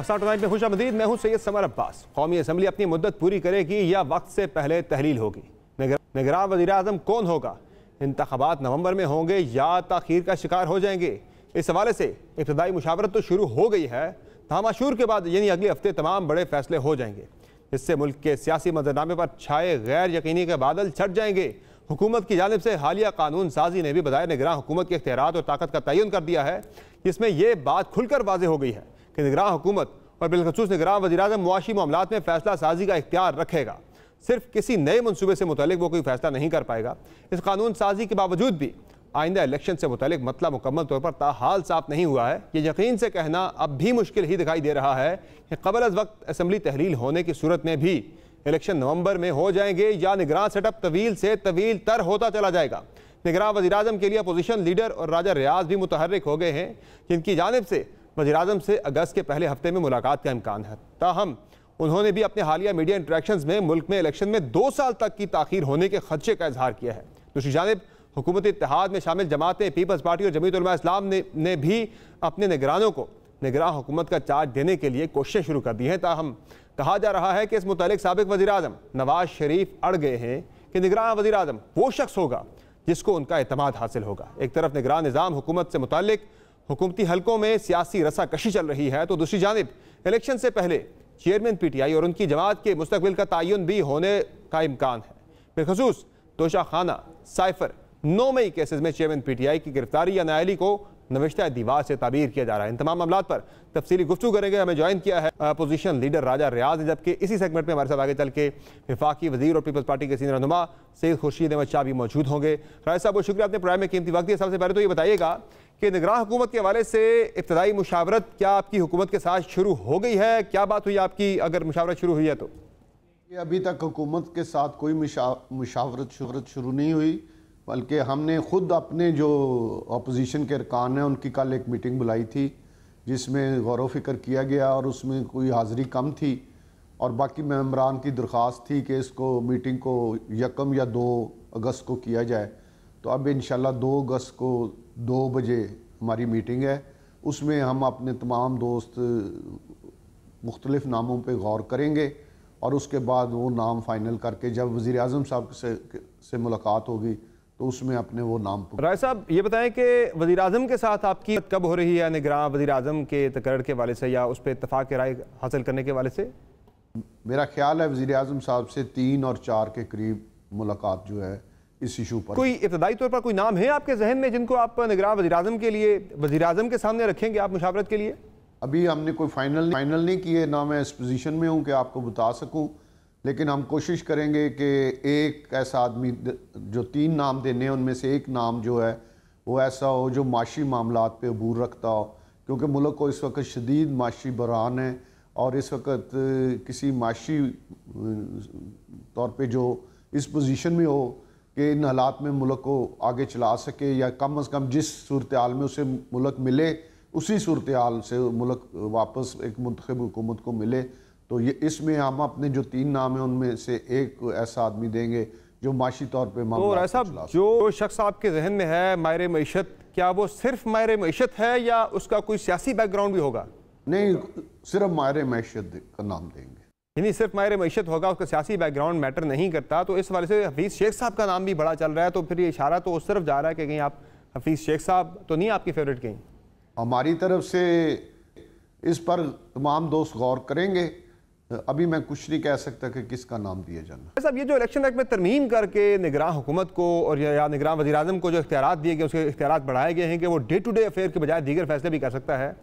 Pakistan tonight में खुशामदीद। मैं हूं सैयद समर अब्बास। कौमी असम्बली अपनी मुद्दत पूरी करेगी या वक्त से पहले तहलील होगी? निगरान वज़ीर-ए-आज़म कौन होगा? इंतखाबात नवंबर में होंगे या ताख़ीर का शिकार हो जाएंगे? इस हवाले से इब्तदाई मुशावरत तो शुरू हो गई है, ताहम आशूर के बाद यानी अगले हफ्ते तमाम बड़े फैसले हो जाएंगे। इससे मुल्क के सियासी मंजरनामे पर छाए गैर यकीनी के बादल छट जाएंगे। हुकूमत की जानिब से हालिया कानून साजी ने भी बजाय निगरान हुकूमत के इख्तियारात और ताकत का तयन कर दिया है, जिसमें यह बात खुलकर वाज़ेह हो गई है कि निगरान हुकूमत और बिलखसूस निगरान वज़ीर-ए-आज़म मुआशी मामलात में फैसला साजी का इख्तियार रखेगा। सिर्फ किसी नए मनसूबे से मुतालिक वो कोई फैसला नहीं कर पाएगा। इस कानून साजी के बावजूद भी आइंदा इलेक्शन से मुतालिक मतला मुकम्मल तौर पर ताहाल साफ नहीं हुआ है। ये यकीन से कहना अब भी मुश्किल ही दिखाई दे रहा है कि क़ब्ल अज़ वक्त असम्बली तहलील होने की सूरत में भी इलेक्शन नवंबर में हो जाएंगे या निगरान सेटअप तवील से तवील तर होता चला जाएगा। निगरान वज़ीर-ए-आज़म के लिए अपोजिशन लीडर और राजा रियाज भी मुतहर्रिक हो गए हैं, जिनकी जानिब से वज़ीर-ए-आज़म से अगस्त के पहले हफ्ते में मुलाकात का इम्कान है। ताहम उन्होंने भी अपने हालिया मीडिया इंटरेक्शंस में मुल्क में इलेक्शन में 2 साल तक की ताख़ीर होने के खदशे का इजहार किया है। दूसरी जानिब हुकूमती इत्तेहाद में शामिल जमातें, पीपल्स पार्टी और जमीयत उलमा इस्लाम ने भी अपने निगरानों को निगरान हुकूमत का चार्ज देने के लिए कोशिशें शुरू कर दी हैं। ताहम कहा जा रहा है कि इस मुतालिक साबिक वज़ीर-ए-आज़म नवाज शरीफ अड़ गए हैं कि निगरान वज़ीर-ए-आज़म वो शख्स होगा जिसको उनका एतमाद हासिल होगा। एक तरफ निगरान निज़ाम हुकूमत से मुतालिक हुकूमती हलकों में सियासी रस्साकशी चल रही है, तो दूसरी जानिब इलेक्शन से पहले चेयरमैन PTI और उनकी जमात के मुस्तकबिल का तयन भी होने का इम्कान है। बिलखसूस तोशा खाना, साइफर, 9 मई केसेस में चेयरमैन PTI की गिरफ्तारी या नाअहली को नविश्ता दीवार से ताबीर किया जा रहा है। इन तमाम मामलात पर तफसीली गुफ्तगू करेंगे। हमें ज्वाइन किया है अपोजिशन लीडर राजा रियाज ने, जबकि इसी सेगमेंट में हमारे साथ आगे चल के वफाकी वज़ीर और पीपल्स पार्टी के सीनियर रहनुमा सैयद खुर्शीद अहमद शाह भी मौजूद होंगे। राजा साहब बहुत शुक्रिया, आपने प्रोग्राम में कीमती वक्त दिया। सबसे पहले तो ये बताइएगा कि निगरान हुकूमत के हवाले से इब्तदाई मुशावरत क्या आपकी हुकूमत के साथ शुरू हो गई है? क्या बात हुई आपकी, अगर मुशावरत शुरू हुई है तो? अभी तक हुकूमत के साथ कोई मुशावरत शुरू नहीं हुई, बल्कि हमने ख़ुद अपने जो अपोजिशन के अरकान हैं उनकी कल एक मीटिंग बुलाई थी, जिसमें गौर व फिक्र किया गया और उसमें कोई हाज़िरी कम थी और बाकी मेंबरान की दरख्वास्त थी कि इसको मीटिंग को 1 या 2 अगस्त को किया जाए। तो अब इंशाल्लाह 2 अगस्त को 2 बजे हमारी मीटिंग है। उसमें हम अपने तमाम दोस्त मुख्तलिफ़ नामों पे गौर करेंगे और उसके बाद वो नाम फ़ाइनल करके जब वज़ीर-ए-आज़म साहब से मुलाकात होगी तो उसमें अपने वो नाम। राय साहब ये बताएं कि वज़ीर-ए-आज़म के साथ आपकी कब हो रही है निगरान वज़ीर-ए-आज़म के तकर्र के वाले से या उस पर इत्तफ़ाक़ की राय हासिल करने के वाले से? मेरा ख्याल है वज़ीर-ए-आज़म साहब से 3 और 4 के करीब मुलाकात जो है इस इशू पर। कोई इब्तदाई तौर पर कोई नाम है आपके जहन में जिनको आप निगरान वज़ीर-ए-आज़म के लिए वज़ीर-ए-आज़म के सामने रखेंगे आप मुशावरत के लिए? अभी हमने कोई फाइनल नहीं किए, ना मैं इस पोजीशन में हूँ कि आपको बता सकूँ, लेकिन हम कोशिश करेंगे कि एक ऐसा आदमी, जो 3 नाम देने हैं उनमें से एक नाम जो है वो ऐसा हो जो माशी मामलात पे अबूर रखता हो, क्योंकि मुल्क को इस वक्त शदीद माशी बहरान है और इस वक्त किसी माशी तौर पे जो इस पोजीशन में हो कि इन हालात में मुल्क को आगे चला सके या कम अज़ कम जिस सूरत हाल में उसे मुल्क मिले उसी सूरत हाल से मुल्क वापस एक मुंतखब हुकूमत को मिले। तो ये इसमें हम अपने जो 3 नाम हैं उनमें से एक ऐसा आदमी देंगे जो माशी तौर पे मामला। तो जो शख्स आपके जहन में है माहिर मईशत, क्या वो सिर्फ माहिर मईशत है या उसका कोई सियासी बैकग्राउंड भी होगा? नहीं, सिर्फ माहिर मईशत का नाम देंगे। यानी सिर्फ माहिर मईशत होगा, उसका सियासी बैकग्राउंड मैटर नहीं करता। तो इस वाले से हफीज़ शेख साहब का नाम भी बड़ा चल रहा है, तो फिर ये इशारा तो उस तरफ जा रहा है कि कहीं आप हफीज़ शेख साहब तो नहीं आपकी फेवरेट कहीं? हमारी तरफ से इस पर तमाम दोस्त गौर करेंगे। अभी मैं कुछ नहीं कह सकता कि किसका नाम दिया जाना। साहब ये जो इलेक्शन एक्ट में तरमीम करके निगरान हुकूमत को और या निगरान वज़ीर-ए-आज़म को जो इख्तियारात दिए गए, उसके इख्तियारात बढ़ाए गए हैं कि वो डे टू डे अफेयर के बजाय दीगर फैसले भी कर सकता है,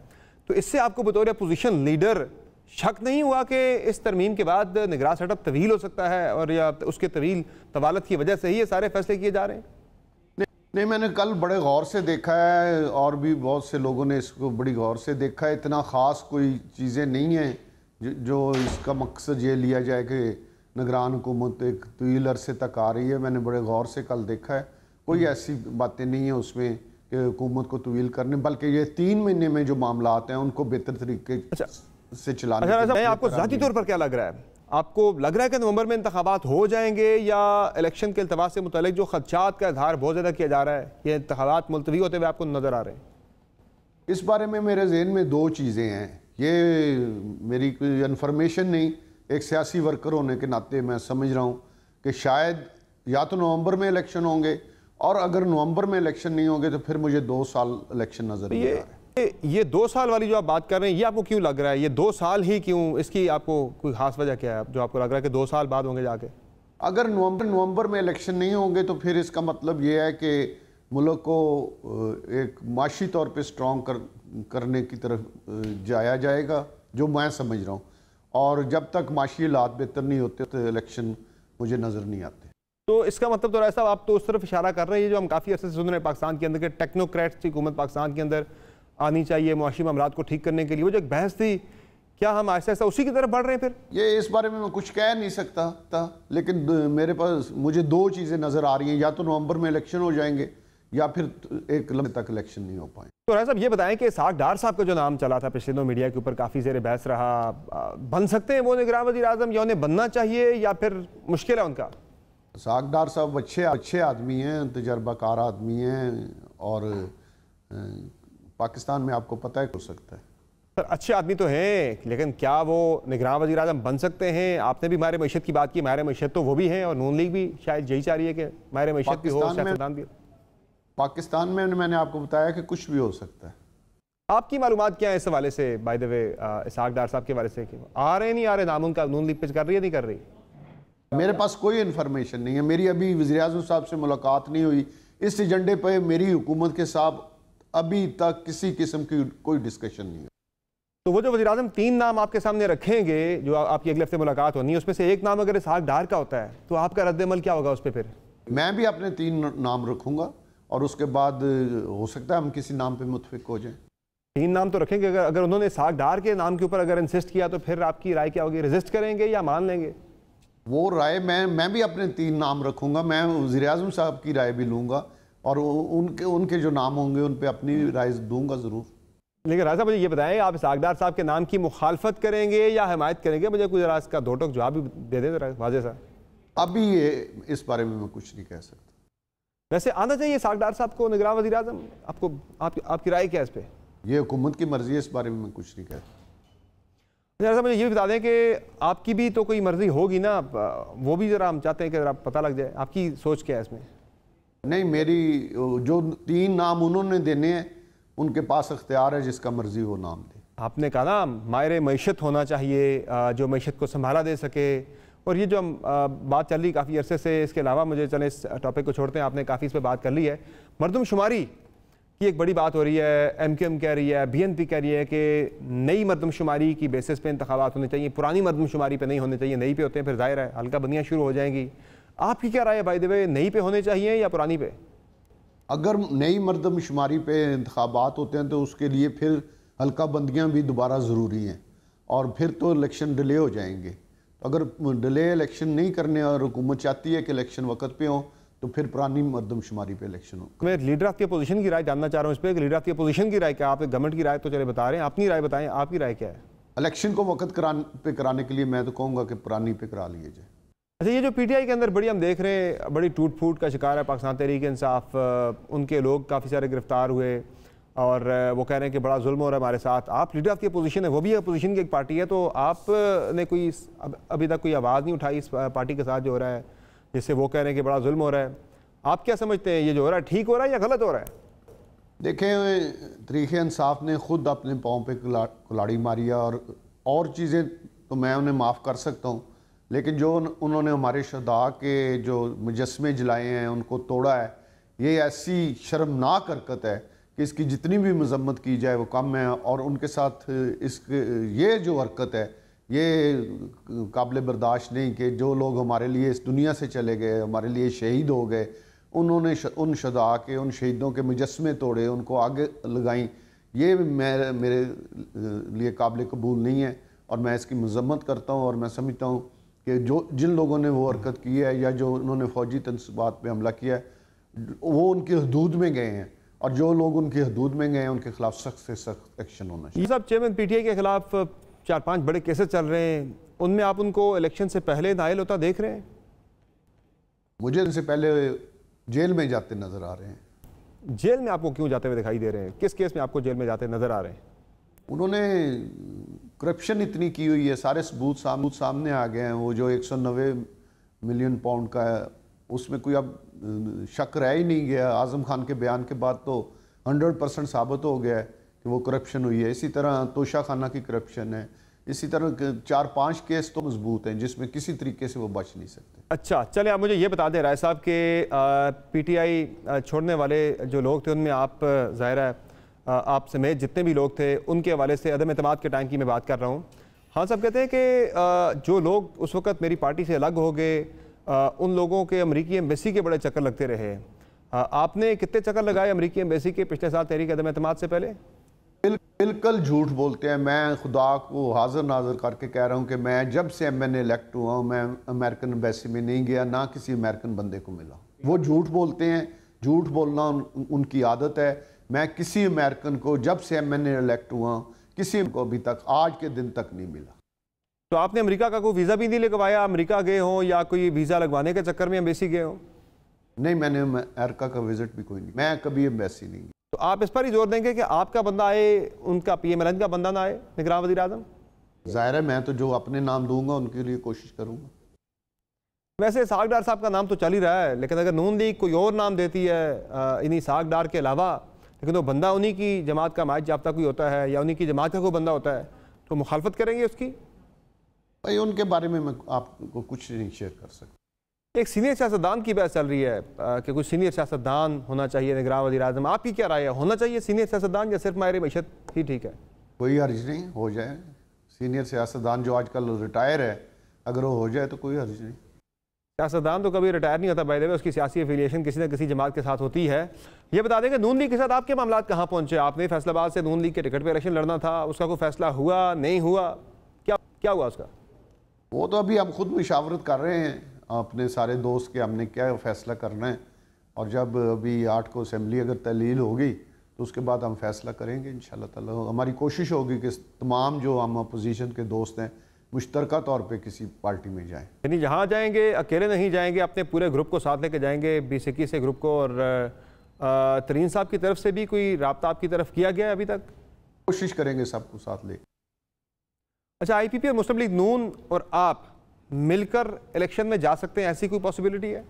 तो इससे आपको बतौर अपोजिशन लीडर शक नहीं हुआ कि इस तरमीम के बाद निगरान सेटअप तवील हो सकता है और या उसके तवील तवालत की वजह से ही ये सारे फैसले किए जा रहे हैं? नहीं, मैंने कल बड़े गौर से देखा है और भी बहुत से लोगों ने इसको बड़ी गौर से देखा है। इतना ख़ास कोई चीज़ें नहीं हैं जो इसका मकसद ये लिया जाए कि निगरान हुकूमत एक तवील अरसे तक आ रही है। मैंने बड़े गौर से कल देखा है, कोई ऐसी बातें नहीं है उसमें कि हुकूमत को तवील करने, बल्कि ये 3 महीने में जो मामलात हैं उनको बेहतर तरीके से चलाने। अच्छा, आपको ज़ाती तौर पर क्या लग रहा है? आपको लग रहा है कि नवंबर में इंतखाबात हो जाएंगे या इलेक्शन के अल्तवा से मुतालिक जो खदशात का इजहार बहुत ज़्यादा किया जा रहा है, ये इंतखाबात मुलतवी होते हुए आपको नज़र आ रहे हैं? इस बारे में मेरे जहन में 2 चीज़ें हैं। ये मेरी कोई इन्फॉर्मेशन नहीं, एक सियासी वर्कर होने के नाते मैं समझ रहा हूँ कि शायद या तो नवंबर में इलेक्शन होंगे, और अगर नवंबर में इलेक्शन नहीं होंगे तो फिर मुझे 2 साल इलेक्शन नजर नहीं आ रहा है। ये 2 साल वाली जो आप बात कर रहे हैं, ये आपको क्यों लग रहा है? ये 2 साल ही क्यों? इसकी आपको कोई खास वजह क्या है जो आपको लग रहा है कि 2 साल बाद होंगे जाके? अगर नवंबर में इलेक्शन नहीं होंगे तो फिर इसका मतलब ये है कि मुल्क को एक माशी तौर पे स्ट्रॉन्ग करने की तरफ जाया जाएगा, जो मैं समझ रहा हूँ। और जब तक माशी हालात बेहतर नहीं होते तो इलेक्शन मुझे नज़र नहीं आते। तो इसका मतलब तो ऐसा आप तो उस तरफ इशारा कर रहे हैं जो हम काफ़ी अर्से से सुन रहे हैं पाकिस्तान के अंदर, के टेक्नोक्रेट्स की हुकूमत पाकिस्तान के अंदर आनी चाहिए मुआशी मामलात को ठीक करने के लिए। वो जो एक बहस थी, क्या हम ऐसा ऐसा उसी की तरफ बढ़ रहे हैं? फिर ये इस बारे में मैं कुछ कह नहीं सकता था, लेकिन मेरे पास मुझे 2 चीज़ें नज़र आ रही हैं, या तो नवंबर में इलेक्शन हो जाएंगे या फिर एक लंबे तक इलेक्शन नहीं हो पाए। तो राय साहब ये बताएं कि इसहाक डार साहब का जो नाम चला था पिछले दिनों मीडिया के ऊपर, काफ़ी ज़ेर बहस रहा, बन सकते हैं वो निगरान वज़ीर आज़म, या उन्हें बनना चाहिए या फिर मुश्किल है उनका? इसहाक डार साहब अच्छे आदमी हैं, तजर्बाकार आदमी हैं, और पाकिस्तान में आपको पता है हो सकता है। सर अच्छे आदमी तो हैं, लेकिन क्या वो निगरान वज़ीर आज़म बन सकते हैं? आपने भी माहिर मईशत की बात की, माहिर मईशत तो वो भी हैं और नून लीग भी शायद यही चाह रही है कि माहिर मईशत भी हो, सियासतदान भी। पाकिस्तान में मैंने आपको बताया कि कुछ भी हो सकता है। आपकी मालूमात क्या है इस हवाले से? बाय द वे इसहाक डार साहब के हवाले से आ रहे नहीं आ रहे नाम उनका, नून लीग पे कर रही है नहीं कर रही? मेरे पास कोई इन्फॉर्मेशन नहीं है। मेरी अभी वज़ीर आज़म साहब से मुलाकात नहीं हुई। इस एजेंडे पर मेरी हुकूमत के साथ अभी तक किसी किस्म की कोई डिस्कशन नहीं है। तो वो जो वज़ीर आज़म 3 नाम आपके सामने रखेंगे, जो आपकी अगले हफ्ते मुलाकात होनी है, उसमें से एक नाम अगर इसहाक डार का होता है तो आपका रद्द-ए-अमल क्या होगा उस पर? फिर मैं भी अपने 3 नाम रखूंगा और उसके बाद हो सकता है हम किसी नाम पे मुत्फिक हो जाएं। 3 नाम तो रखेंगे। अगर उन्होंने इसहाक डार के नाम के ऊपर अगर इंसिस्ट किया तो फिर आपकी राय क्या होगी? रेजिस्ट करेंगे या मान लेंगे? वो राय मैं भी अपने 3 नाम रखूंगा। मैं वज़ीर आज़म साहब की राय भी लूँगा और उनके जो नाम होंगे उन पर अपनी राय दूंगा ज़रूर। लेकिन राजा मुझे ये बताएं, आप इसहाक डार साहब के नाम की मुखालफत करेंगे या हिमायत करेंगे? मुझे कुछ इसका दो टोक जवाब भी दे दें जरा वाज़े सा। अभी ये इस बारे में मैं कुछ नहीं कह सकता। वैसे आना चाहिए इसहाक डार साहब को निगरान वज़ीर आज़म? आपकी राय क्या है इस पर? ये हुकूमत की मर्जी है, इस बारे में मैं कुछ नहीं कहता। जरा मुझे ये भी बता दें कि आपकी भी तो कोई मर्जी होगी ना, वो भी ज़रा हम चाहते हैं कि ज़रा पता लग जाए आपकी सोच क्या है इसमें। नहीं, मेरी जो 3 नाम उन्होंने देने हैं उनके पास इख्तियार है, जिसका मर्जी वो नाम दे। आपने कहा ना माहिर मईशत होना चाहिए, जो मईशत को संभाला दे सके, और ये जो हम बात चल रही काफ़ी अरसे से, इसके अलावा मुझे चले इस टॉपिक को छोड़ते हैं, आपने काफ़ी इस पर बात कर ली है। मरदमशुमारी की एक बड़ी बात हो रही है, MQM कह रही है, BNP कह रही है कि नई मरदमशुमारी की बेसिस पे इंतखाबात होने चाहिए, पुरानी मरदमशुमारी पे नहीं होने चाहिए। नई पे होते हैं फिर जाहिर है हल्का बंदियाँ शुरू हो जाएंगी। आपकी क्या राय है बाय द वे, नई पे होने चाहिए या पुरानी पे? अगर नई मरदमशुमारी पे इंतखाबात होते हैं तो उसके लिए फिर हल्का बंदियाँ भी दोबारा ज़रूरी हैं, और फिर तो इलेक्शन डिले हो जाएंगे। तो अगर डिले इलेक्शन नहीं करने और हुकूमत चाहती है कि इलेक्शन वक्त पे हो तो फिर पुरानी मरदमशुमारी पे इलेक्शन हो। मैं लीडर ऑफ की अपोजिशन की राय जानना चाह रहा हूँ इस पर। लीडर ऑफ की अपोजिशन की राय क्या? आप गवर्नमेंट की राय तो चले बता रहे हैं, अपनी राय बताएं, आपकी राय क्या है? इलेक्शन को वक्त कराने के लिए मैं तो कहूँगा कि पुरानी पे करा लिए जाए। अच्छा, ये जो PTI के अंदर बड़ी हम देख रहे हैं बड़ी टूट फूट का शिकार है पाकिस्तान तहरीक इंसाफ, उनके लोग काफ़ी सारे गिरफ्तार हुए और वो कह रहे हैं कि बड़ा जुल्म हो रहा है हमारे साथ। आप लीडर ऑफ की अपोजिशन है, वो भी अपोजिशन की एक पार्टी है, तो आपने कोई अभी तक कोई आवाज़ नहीं उठाई इस पार्टी के साथ जो हो रहा है, जिससे वो कह रहे हैं कि बड़ा जुल्म हो रहा है। आप क्या समझते हैं, ये जो हो रहा है ठीक हो रहा है या गलत हो रहा है? देखें, तहरीक इंसाफ ने खुद अपने पाँव पे कुल्हाड़ी मारी है, और चीज़ें तो मैं उन्हें माफ़ कर सकता हूँ, लेकिन जो उन्होंने हमारे शहदा के जो मुजस्मे जलाए हैं उनको तोड़ा है, ये ऐसी शर्मनाक हरकत है कि इसकी जितनी भी मजम्मत की जाए वो कम है। और उनके साथ ये जो हरकत है ये काबिल बर्दाश्त नहीं कि जो लोग हमारे लिए इस दुनिया से चले गए, हमारे लिए शहीद हो गए, उन्होंने उन शहदा के, उन शहीदों के मुजस्मे तोड़े, उनको आगे लगाई। ये मेरे लिए काबिल कबूल नहीं है और मैं इसकी मजम्मत करता हूँ। और मैं समझता हूँ कि जिन लोगों ने वो हरकत की है या जो उन्होंने फ़ौजी तनसूबात पे हमला किया है वो उनकी हदूद में गए हैं, और जो लोग उनकी हदूद में गए हैं उनके खिलाफ सख्त से सख्त एक्शन होना चाहिए। ये सब चेयरमैन PTI के खिलाफ 4-5 बड़े केसेस चल रहे हैं, उनमें आप उनको इलेक्शन से पहले नायल होता देख रहे हैं? मुझे इनसे पहले जेल में जाते नज़र आ रहे हैं। जेल में आपको क्यों जाते हुए दिखाई दे रहे हैं? किस केस में आपको जेल में जाते नज़र आ रहे हैं? उन्होंने करप्शन इतनी की हुई है, सारे सबूत सामने आ गए हैं। वो जो 190 मिलियन पाउंड का है, उसमें कोई अब शक रह ही नहीं गया। आज़म खान के बयान के बाद तो 100% साबित हो गया है कि वो करप्शन हुई है। इसी तरह तोशा खाना की करप्शन है। इसी तरह 4-5 केस तो मजबूत हैं जिसमें किसी तरीके से वो बच नहीं सकते। अच्छा, चले आप मुझे ये बता दें राय साहब के PTI छोड़ने वाले जो लोग थे उनमें आप ज़ाहिर है आप समेत जितने भी लोग थे उनके हवाले से अदम एतमाद के टाइम की मैं बात कर रहा हूँ। हाँ साहब कहते हैं कि जो लोग उस वक़्त मेरी पार्टी से अलग हो गए उन लोगों के अमरीकी एम्बेसी के बड़े चक्कर लगते रहे। आपने कितने चक्कर लगाए अमरीकी एम्बेसी के पिछले साल तहरीक अदम एतमाद से पहले? बिल्कुल झूठ बोलते हैं। मैं खुदा को हाजिर नाजिर करके कह रहा हूँ कि मैं जब से MN इलेक्ट हुआ हूँ मैं अमेरिकन एम्बेसी में नहीं गया, ना किसी अमेरिकन बंदे को मिला। वो झूठ बोलते हैं, झूठ बोलना उनकी आदत है। मैं किसी अमेरिकन को जब से MN इलेक्ट हुआ किसी को अभी तक आज के दिन तक नहीं मिला। तो आपने अमेरिका का कोई वीज़ा भी नहीं लगवाया? अमेरिका गए हों या कोई वीज़ा लगवाने के चक्कर में एम्बेसी गए हों? नहीं, मैंने अमेरिका का विजिट भी कोई नहीं, मैं कभी एम्बेसी नहीं गया। तो आप इस पर ही जोर देंगे कि आपका बंदा आए, उनका PMLN का बंदा ना आए निगरान वज़ीर आज़म? ज़ाहिर है मैं तो जो अपने नाम दूंगा उनके लिए कोशिश करूंगा। वैसे इसहाक डार साहब का नाम तो चल ही रहा है, लेकिन अगर नून लीग कोई और नाम देती है इन्हीं इसहाक डार के अलावा, लेकिन वो बंदा उन्हीं की जमात का माहिर जाब्ता कोई होता है या उन्हीं की जमात का कोई बंदा होता है, तो मुखालफत करेंगे उसकी? भाई उनके बारे में मैं आपको कुछ नहीं शेयर कर सकता। एक सीनियर सियासतदान की बहस चल रही है कि कुछ सीनियर सियासतदान होना चाहिए निगरान वज़ीर आज़म। आपकी क्या राय है, होना चाहिए सीनियर सियासतदान या सिर्फ माहिर मईशत ही ठीक है? कोई हर्ज नहीं, हो जाए। सीनियर सियासतदान जो आजकल रिटायर है, अगर वो हो जाए तो कोई हर्ज नहीं। सियासतदान तो कभी रिटायर नहीं होता बाय द वे, उसकी सियासी एफिलिएशन किसी न किसी जमात के साथ होती है। ये बता दें कि नून लीग के साथ आपके मामला कहाँ पहुँचे? आपने फैसलाबाद से नून लीग के टिकट पर इलेक्शन लड़ना था, उसका कोई फैसला हुआ नहीं हुआ? क्या हुआ उसका? वो तो अभी हम खुद मुशावरत कर रहे हैं अपने सारे दोस्त के, हमने क्या फैसला करना है। और जब अभी 8 को असेंबली अगर तहलील होगी तो उसके बाद हम फैसला करेंगे इंशाल्लाह ताला। हमारी कोशिश होगी कि तमाम जो हम अपोजिशन के दोस्त हैं मुश्तरका तौर पे किसी पार्टी में जाएं। यानी जहाँ जाएंगे अकेले नहीं जाएंगे, अपने पूरे ग्रुप को साथ लेके जाएंगे, 20-21 से ग्रुप को। और तरीन साहब की तरफ से भी कोई राब्ता आपकी तरफ किया गया है अभी तक? कोशिश करेंगे सबको साथ ले। अच्छा, IPP और मुस्लिम लीग नून और आप मिलकर इलेक्शन में जा सकते हैं, ऐसी कोई पॉसिबिलिटी है?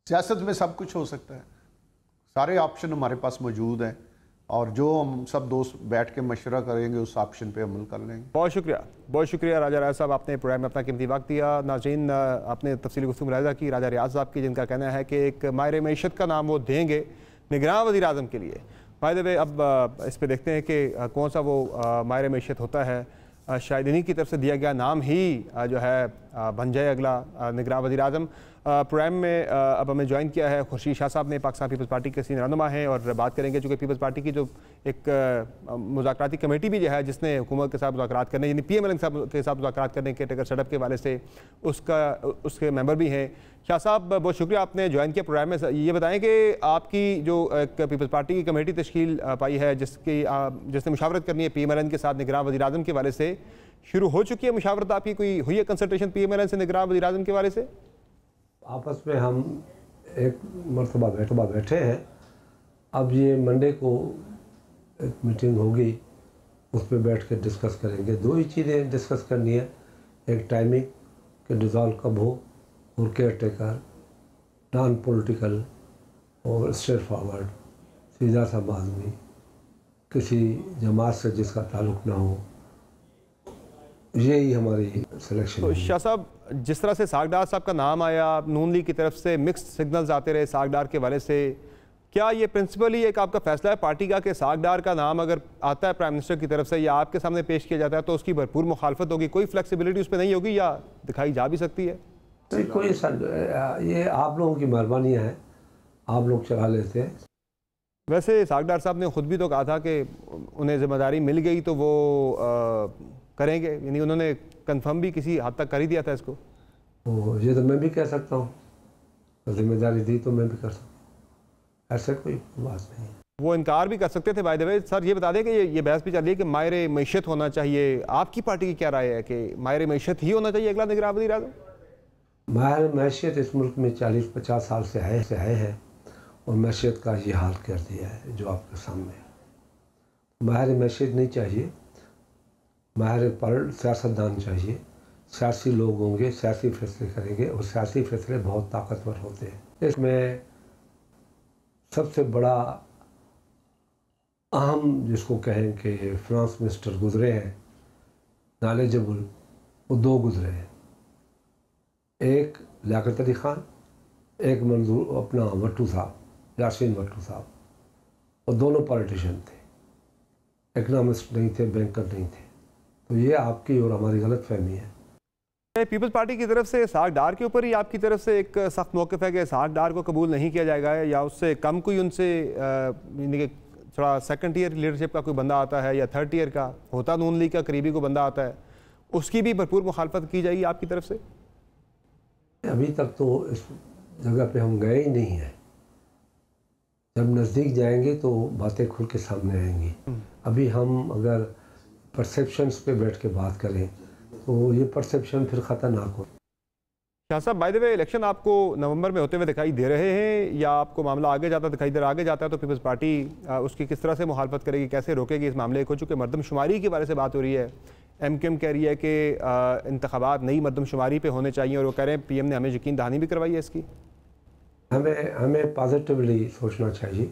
सियासत में सब कुछ हो सकता है, सारे ऑप्शन हमारे पास मौजूद हैं और जो हम सब दोस्त बैठ के मशवरा करेंगे उस ऑप्शन पे अमल कर लेंगे। बहुत शुक्रिया राजा रियाज साहब, आपने प्रोग्राम में अपना कीमती वक्त दिया। नाज़रीन, आपने तफसीली गुफ्तगू मुलाहिज़ा की राजा रियाज साहब की, जिनका कहना है कि एक माहिर मईशत का नाम वो देंगे निगरान वज़ीर आज़म के लिए। बाय द वे अब इस पर देखते हैं कि कौन सा वो माहिर मईशत होता है। शायद इन्हीं की तरफ से दिया गया नाम ही जो है बन जाए अगला निगरान वज़ीर आज़म। प्रोग्राम में अब हमें ज्वाइन किया है खुर्शीद शाह साहब ने, पाकिस्तान पीपल्स पार्टी के सीनियर रहनुमा हैं, और बात करेंगे चूँकि पीपल्स पार्टी की जो एक मुज़ाकराती कमेटी भी जो है जिसने हुकूमत के साथ मुज़ाकरात करने, यानी PMLN के साथ मुज़ाकरात करने के टिकट सेटअप के वाले से उसके मेंबर भी हैं। शाह साहब, बहुत शुक्रिया आपने ज्वाइन किया प्रोग्राम में। ये बताएं कि आपकी जो एक पीपल्स पार्टी की कमेटी तश्कील पाई है जिसने मुशावरत करनी है PMLN के साथ निगरान वज़ीर आज़म के वाले से, शुरू हो चुकी है मुशावरत आपकी? कोई हुई है कंसल्टेशन PMLN से निगरान वज़ीर आज़म के वाले से? आपस में हम एक मरतबा बैठे हैं। अब ये मंडे को एक मीटिंग होगी, उसमें बैठ के डिस्कस करेंगे। 2 ही चीज़ें डिस्कस करनी है, एक टाइमिंग कि डिज़ॉल्व कब हो, और केयर टेकर, नॉन पॉलिटिकल और स्ट्रेट फॉरवर्ड, सीधा सा आदमी, किसी जमात से जिसका ताल्लुक़ ना हो। यही हमारी सिलेक्शन। तो शाह साहब, जिस तरह से इसहाक डार साहब का नाम आया, नून लीग की तरफ से मिक्स्ड सिग्नल्स आते रहे इसहाक डार के वाले से, क्या ये प्रिंसिपली एक आपका फैसला है पार्टी का कि इसहाक डार का नाम अगर आता है प्राइम मिनिस्टर की तरफ से या आपके सामने पेश किया जाता है तो उसकी भरपूर मुखालफत होगी, कोई फ्लेक्सिबिलिटी उस पर नहीं होगी या दिखाई जा भी सकती है? तो कोई ये आप लोगों की मेहरबानियाँ हैं, आप लोग चला लेते हैं। वैसे इसहाक डार साहब ने खुद भी तो कहा था कि उन्हें जिम्मेदारी मिल गई तो वो करेंगे, यानी उन्होंने कंफर्म भी किसी हद तक कर ही दिया था इसको। ये तो मैं भी कह सकता हूँ, जिम्मेदारी दी तो मैं भी कर सकता हूँ, ऐसा कोई बात नहीं है। वो इनकार भी कर सकते थे बाय द वे। सर, ये बता दें कि ये बहस भी चल रही है कि माहिर मईशत होना चाहिए, आपकी पार्टी की क्या राय है कि माहिर मईशत ही होना चाहिए अगला निगरान वज़ीर आज़म? माहिर मैशियत इस मुल्क में 40-50 साल से है और मैशियत का ये हाल कर दिया है जो आपके सामने है। माहिर मैशियत नहीं चाहिए, माहिर पर सियासतदान चाहिए, सियासी लोग होंगे, सियासी फैसले करेंगे और सियासी फैसले बहुत ताकतवर होते हैं। इसमें सबसे बड़ा अहम जिसको कहें कि फाइनेंस मिनिस्टर गुजरे हैं नॉलेजेबल, वो दो गुजरे हैं, एक लियाकत अली ख़ान, एक मंजूर अपना भट्टू साहब, यासीन भट्टू साहब, और दोनों पॉलिटिशियन थे, इकनॉमिस्ट नहीं थे, बैंकर नहीं थे। तो ये आपकी और हमारी गलत फहमी है। पीपल्स पार्टी की तरफ से इसहाक डार के ऊपर ही आपकी तरफ से एक सख्त मौक़िफ़ है कि इसहाक डार को कबूल नहीं किया जाएगा, या उससे कम कोई उनसे थोड़ा सेकंड टियर लीडरशिप का कोई बंदा आता है या थर्ड टियर का होता नून लीग का करीबी को बंदा आता है, उसकी भी भरपूर मुखालफत की जाएगी आपकी तरफ से? अभी तक तो इस जगह पे हम गए ही नहीं हैं। जब नज़दीक जाएंगे तो बातें खुल के सामने आएंगी। अभी हम अगर परसेप्शंस पे बैठ के बात करें तो ये परसेप्शन फिर ख़तरनाक हो। शाह साहब, बाय द वे, इलेक्शन आपको नवंबर में होते हुए दिखाई दे रहे हैं या आपको मामला आगे जाता दिखाई दे रहा? आगे जाता है तो पीपल्स पार्टी उसकी किस तरह से मुखालफत करेगी, कैसे रोकेगी इस मामले को? चूँकि मरदमशुमारी के बारे से बात हो रही है, MKM कह रही है कि इंतखाबात नई मरदमशुमारी पे होने चाहिए, और वो कह रहे हैं PM ने हमें यकीन दहानी भी करवाई है इसकी। हमें पॉजिटिवली सोचना चाहिए,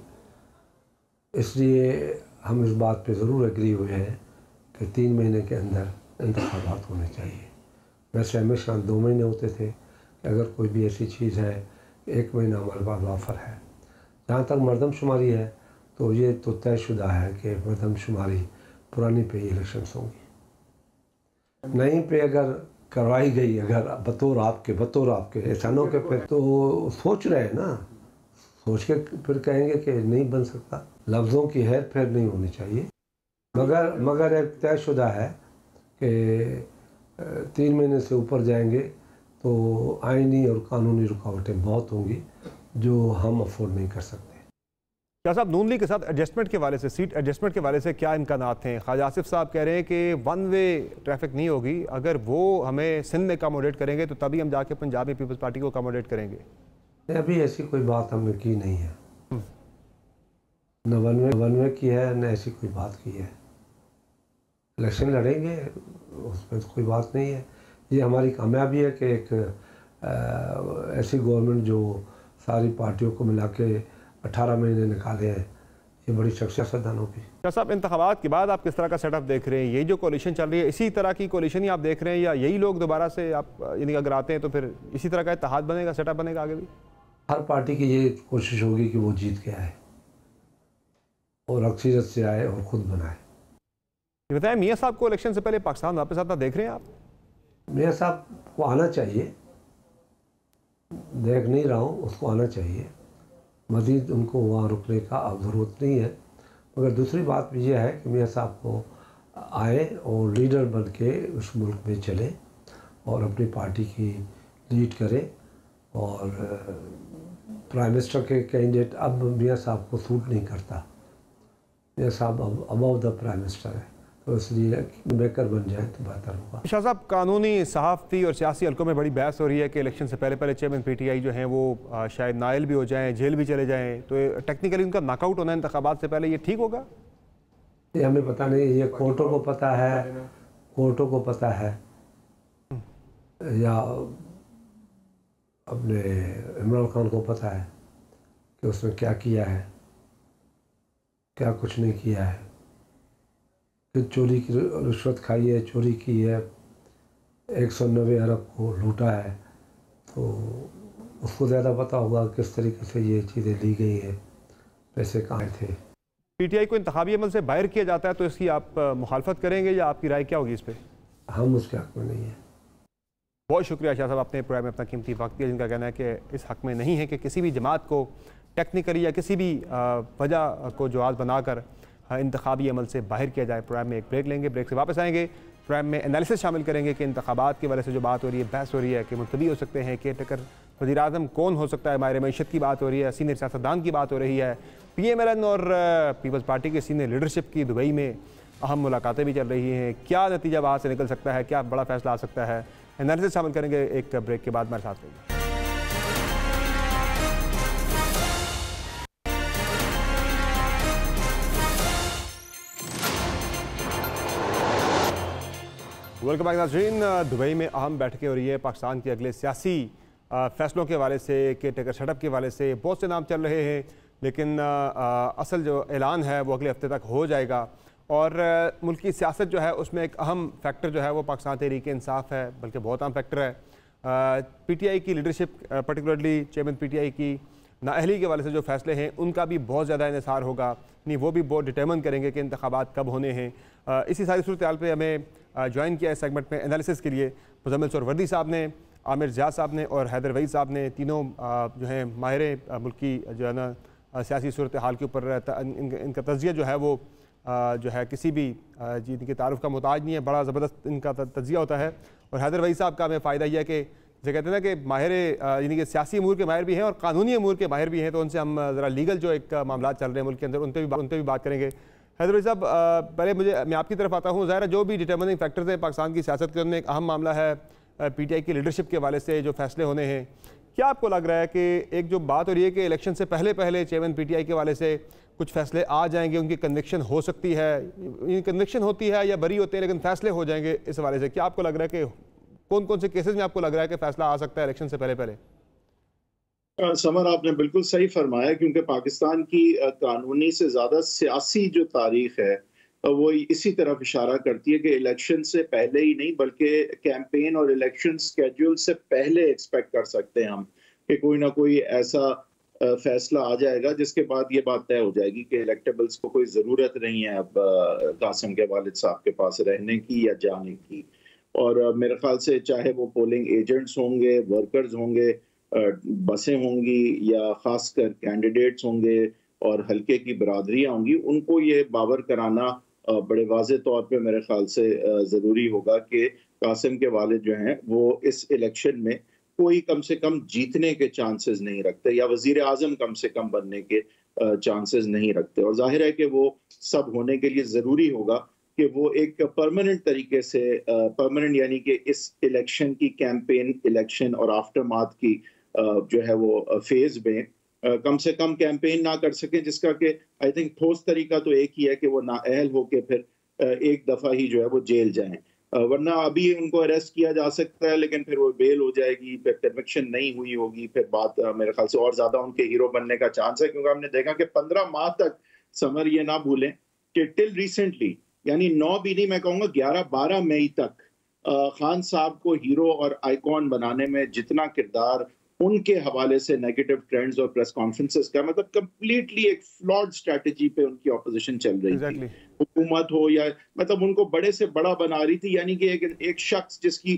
इसलिए हम इस बात पे ज़रूर एग्री हुए हैं कि 3 महीने के अंदर इंतखाबात होने चाहिए। वैसे हमेशा 2 महीने होते थे कि अगर कोई भी ऐसी चीज़ है 1 महीना हमारे पास ऑफ़र है। जहाँ तक मरदमशुमारी है तो ये तो तयशुदा है कि मरदमशुमारी पुरानी पे ही इलेक्शंस होंगी। नई पे अगर करवाई गई, अगर बतौर आपके एहसानों के पे, तो सोच रहे हैं ना, सोच के फिर कहेंगे कि नहीं बन सकता। लफ्ज़ों की हेर फेर नहीं होनी चाहिए, मगर एक तयशुदा है कि 3 महीने से ऊपर जाएंगे तो आईनी और कानूनी रुकावटें बहुत होंगी जो हम अफोर्ड नहीं कर सकते। क्या साहब, नून लीग के साथ एडजस्टमेंट के वाले से, सीट एडजस्टमेंट के वाले से क्या इम्कानात हैं? ख्वाजा आसिफ साहब कह रहे हैं कि 1 वे ट्रैफिक नहीं होगी, अगर वो हमें सिंध में अकोमोडेट करेंगे तो तभी हम जाके पंजाब में पीपल्स पार्टी को अकोमोडेट करेंगे। अभी ऐसी कोई बात हमने की नहीं है, न वन वे की है, न ऐसी कोई बात की है। इलेक्शन लड़ेंगे, उसमें तो कोई बात नहीं है। ये हमारी कामयाबी है कि एक ऐसी गवर्नमेंट जो सारी पार्टियों को मिला के 18 महीने निकाले हैं, ये बड़ी सियासतदानों की। क्या साहब, इंतखाबात के बाद आप किस तरह का सेटअप देख रहे हैं? ये जो कोalition चल रही है, इसी तरह की कोalition ही आप देख रहे हैं, या यही लोग दोबारा से आप यानी अगर आते हैं तो फिर इसी तरह का इत्तेहाद बनेगा, सेटअप बनेगा आगे भी? हर पार्टी की ये कोशिश होगी कि वो जीत के आए और अक्सरियत से आए और ख़ुद बनाए। ये बताएं, मियाँ साहब को इलेक्शन से पहले पाकिस्तान वापस आता देख रहे हैं आप? मियाँ साहब को आना चाहिए, देख नहीं रहा हूँ, उसको आना चाहिए। मज़ीद उनको वहाँ रुकने का अब ज़रूरत नहीं है। मगर दूसरी बात भी यह है कि मियाँ साहब को आए और लीडर बन के उस मुल्क में चले और अपनी पार्टी की लीड करें। और प्राइम मिनिस्टर के कैंडिडेट अब मियाँ साहब को सूट नहीं करता। मियाँ साहब अब अबव द प्राइम मिनिस्टर है, तो इसलिए बेहतर बन जाए तो बेहतर होगा। शाह साहब, कानूनी, सहाफ़ती और सियासी हल्कों में बड़ी बहस हो रही है कि इलेक्शन से पहले चेयरमैन PTI जो हैं वो शायद नाइल भी हो जाएं, जेल भी चले जाएं, तो टेक्निकली उनका नॉकआउट होना इंतखाबात से पहले, ये ठीक होगा? ये हमें पता नहीं, ये कोर्टों को पता है, कोर्टों को पता है, या अपने इमरान खान को पता है कि उसने क्या किया है, क्या कुछ नहीं किया है, कि चोरी की रिश्वत खाई है, चोरी की है, 190 अरब को लूटा है, तो उसको ज़्यादा पता होगा किस तरीके से ये चीज़ें ली गई हैं, पैसे कहाँ थे। PTI को इंतखाबी अमल से बाहर किया जाता है तो इसकी आप मुखालफत करेंगे या आपकी राय क्या होगी इस पर? हम उसके हक़ में नहीं है। बहुत शुक्रिया शाह साहब, आपने प्रोग्राम में अपना कीमती वक्त दिया, जिनका कहना है कि इस हक़ में नहीं है कि किसी भी जमात को टेक्निकली या किसी भी वजह को जवाब बनाकर इंतखाबी अमल से बाहर किया जाए। प्रोग्राम में एक ब्रेक लेंगे, ब्रेक से वापस आएंगे, प्रोग्राम में एनालिसिस शामिल करेंगे कि इंतखाबात के वजह से जो बात हो रही है, बहस हो रही है कि मुल्तवी हो सकते हैं, केयर टेकर वज़ीर-ए-आज़म कौन हो सकता है, माहिर मईशत की बात हो रही है, सीनियर सियासतदान की बात हो रही है, PMLN और पीपल्स पार्टी के सीनियर लीडरशिप की दुबई में अहम मुलाकातें भी चल रही हैं। क्या नतीजा वहाँ से निकल सकता है, क्या बड़ा फैसला आ सकता है, एनालिसिस शामिल करेंगे एक ब्रेक के बाद। हमारे साथ रहिए। वेलकम बैक नाज़रीन। दुबई में अहम बैठकें हो रही है पाकिस्तान के अगले सियासी फैसलों के हवाले से, केयर टेकर सेटअप के हवाले से बहुत से नाम चल रहे हैं, लेकिन असल जो ऐलान है वो अगले हफ्ते तक हो जाएगा। और मुल्क की सियासत जो है उसमें एक अहम फैक्टर जो है वो पाकिस्तान तहरीक इंसाफ है, बल्कि बहुत अहम फैक्टर है। PTI की लीडरशिप, पर्टिकुलरली चेयरमैन PTI की नाअहली के हवाले से जो फैसले हैं उनका भी बहुत ज़्यादा इन्हिसार होगा, नहीं वो भी बहुत डिटरमिन करेंगे कि इंतखाबात कब होने हैं। इसी सारी सूरत हाल पर हमें ज्वाइन किया इस सेगमेंट में एनालिसिस के लिए मुज़म्मिल सोहरावर्दी साहब ने, आमिर जियाद साहब ने और हैदर वहीद साहब ने। तीनों जो हैं माहिर मुल्क की जो है ना सियासी सूरत हाल के ऊपर इनका तज्जिया जो है वो जो है किसी भी इनके तारुफ का मुताज नहीं है, बड़ा ज़बरदस्त इनका तज्जिया होता है। और हैदर वहीद साहब का हमें फ़ायदा यह है कि जो कहते हैं ना कि माहिर यानी कि सियासी अमूर के माहिर भी हैं और कानूनी अमूर के माहिर भी हैं, तो उनसे हम ज़रा लीगल जो एक मामला चल रहे हैं मुल्क के अंदर उन पर भी बात करेंगे। हैदर वहीद साहब, पहले मैं आपकी तरफ आता हूँ। ज़ाहिर जो भी डिटरमिनिंग फैक्टर्स हैं पाकिस्तान की सियासत के अंदर, एक अहम मामला है PTI की लीडरशिप के हवाले से जो फैसले होने हैं। क्या आपको लग रहा है कि एक जो बात हो रही है कि इलेक्शन से पहले चेयरमैन PTI के हवाले से कुछ फैसले आ जाएंगे, उनकी कन्विक्शन हो सकती है, कन्विक्शन होती है या बरी होते हैं, लेकिन फैसले हो जाएंगे इस हवाले से, क्या आपको लग रहा है कि कौन कौन से केसेस में आपको लग रहा है कि फैसला आ सकता है इलेक्शन से पहले? समर, आपने बिल्कुल सही फरमाया, क्योंकि पाकिस्तान की कानूनी से ज्यादा सियासी जो तारीख है वो इसी तरफ इशारा करती है कि इलेक्शन से पहले ही नहीं बल्कि कैंपेन और इलेक्शन स्केड्यूल से पहले एक्सपेक्ट कर सकते हैं हम कि कोई ना कोई ऐसा फैसला आ जाएगा जिसके बाद ये बात तय हो जाएगी कि इलेक्टेबल्स को कोई ज़रूरत नहीं है अब कासिम के वालिद साहब के पास रहने की या जाने की। और मेरे ख्याल से चाहे वो पोलिंग एजेंट्स होंगे, वर्कर्स होंगे, बसें होंगी या खासकर कैंडिडेट्स होंगे और हल्के की बरादरियां होंगी, उनको ये बावर कराना बड़े वाज़े तौर पे मेरे ख्याल से ज़रूरी होगा कि कासिम के वालिद जो हैं वो इस इलेक्शन में कोई कम से कम जीतने के चांसेस नहीं रखते या वजीर आजम कम से कम बनने के चांसेस नहीं रखते। और जाहिर है कि वो सब होने के लिए ज़रूरी होगा कि वो एक परमानेंट तरीके से, परमानेंट यानी कि इस इलेक्शन की कैंपेन, इलेक्शन और आफ्टरमाथ की जो है वो फेज में कम से कम कैंपेन ना कर सके, जिसका कि आई थिंक ठोस तरीका तो एक ही है कि वो नाअहल होके फिर एक दफा ही जो है वो जेल जाएं, वरना अभी उनको अरेस्ट किया जा सकता है लेकिन फिर वो बेल हो जाएगी, फिर कन्विक्शन नहीं हुई होगी, फिर बात मेरे ख्याल से और ज्यादा उनके हीरो बनने का चांस है। क्योंकि हमने देखा कि 15 माह तक, समर ये ना भूलें कि टिल रिसेंटली, यानी 9 भी नहीं मैं कहूँगा 11-12 मई तक खान साहब को हीरो और आइकॉन बनाने में जितना किरदार उनके हवाले से नेगेटिव ट्रेंड्स और प्रेस कॉन्फ्रेंसेस का, मतलब कंप्लीटली एक फ्लॉड स्ट्रेटजी पे उनकी ऑपोजिशन चल रही थी, हुकूमत हो या मतलब उनको बड़े से बड़ा बना रही थी। यानी कि एक शख्स जिसकी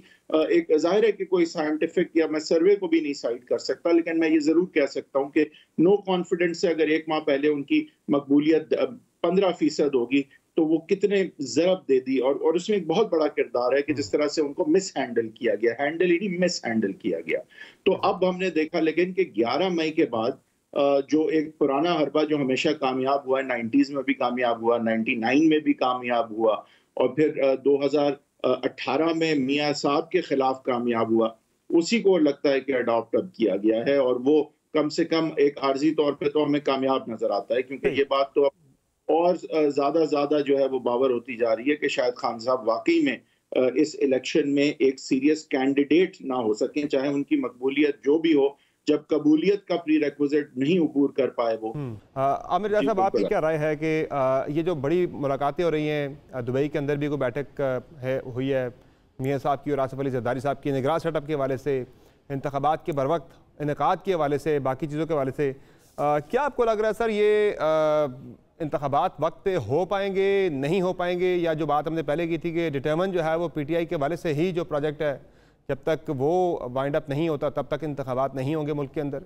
एक जाहिर है कि कोई साइंटिफिक या मैं सर्वे को भी नहीं साइड कर सकता, लेकिन मैं ये जरूर कह सकता हूँ कि नो कॉन्फिडेंस से अगर 1 माह पहले उनकी मकबूलियत 15% होगी तो वो कितने ज़रब दे दी। और उसमें एक बहुत बड़ा किरदार है कि जिस तरह से उनको मिस हैंडल किया गया, हैंडल ही नहीं मिस हैंडल किया गया। तो अब हमने देखा लेकिन कि 11 मई के बाद जो एक पुराना हरबा जो हमेशा कामयाब हुआ है, 90s में भी कामयाब हुआ, 99 में भी कामयाब हुआ और फिर 2018 में मियां साहब के खिलाफ कामयाब हुआ, उसी को लगता है कि अडॉप्ट अब किया गया है। और वो कम से कम एक आर्जी तौर पर तो हमें कामयाब नजर आता है, क्योंकि ये बात तो और ज्यादा जो है वो बावर होती जा रही है कि शायद खान साहब वाकई में इस इलेक्शन में एक सीरियस कैंडिडेट ना हो सके, चाहे उनकी मकबूलियत जो भी हो, जब कबूलियत का प्री रिक्विजिट नहीं अबूर कर पाए वो। आमिर जियाद साहब, आपकी क्या राय है कि ये जो बड़ी मुलाकातें हो रही हैं, दुबई के अंदर भी कोई बैठक हुई है मियां साहब की और आसिफ अली जरदारी साहब की, निगरान सेटअप के हवाले से, इंतखाबात के बरवक्त इनेकाद के हवाले से, बाकी चीज़ों के हवाले से, क्या आपको लग रहा है सर ये इंतखाबात वक्त पे हो पाएंगे, नहीं हो पाएंगे, या जो बात हमने पहले की थी कि डिटरमिन जो है वो PTI के हवाले से ही जो प्रोजेक्ट है, जब तक वो वाइंड अप नहीं होता तब तक इंतखाबात नहीं होंगे मुल्क के अंदर?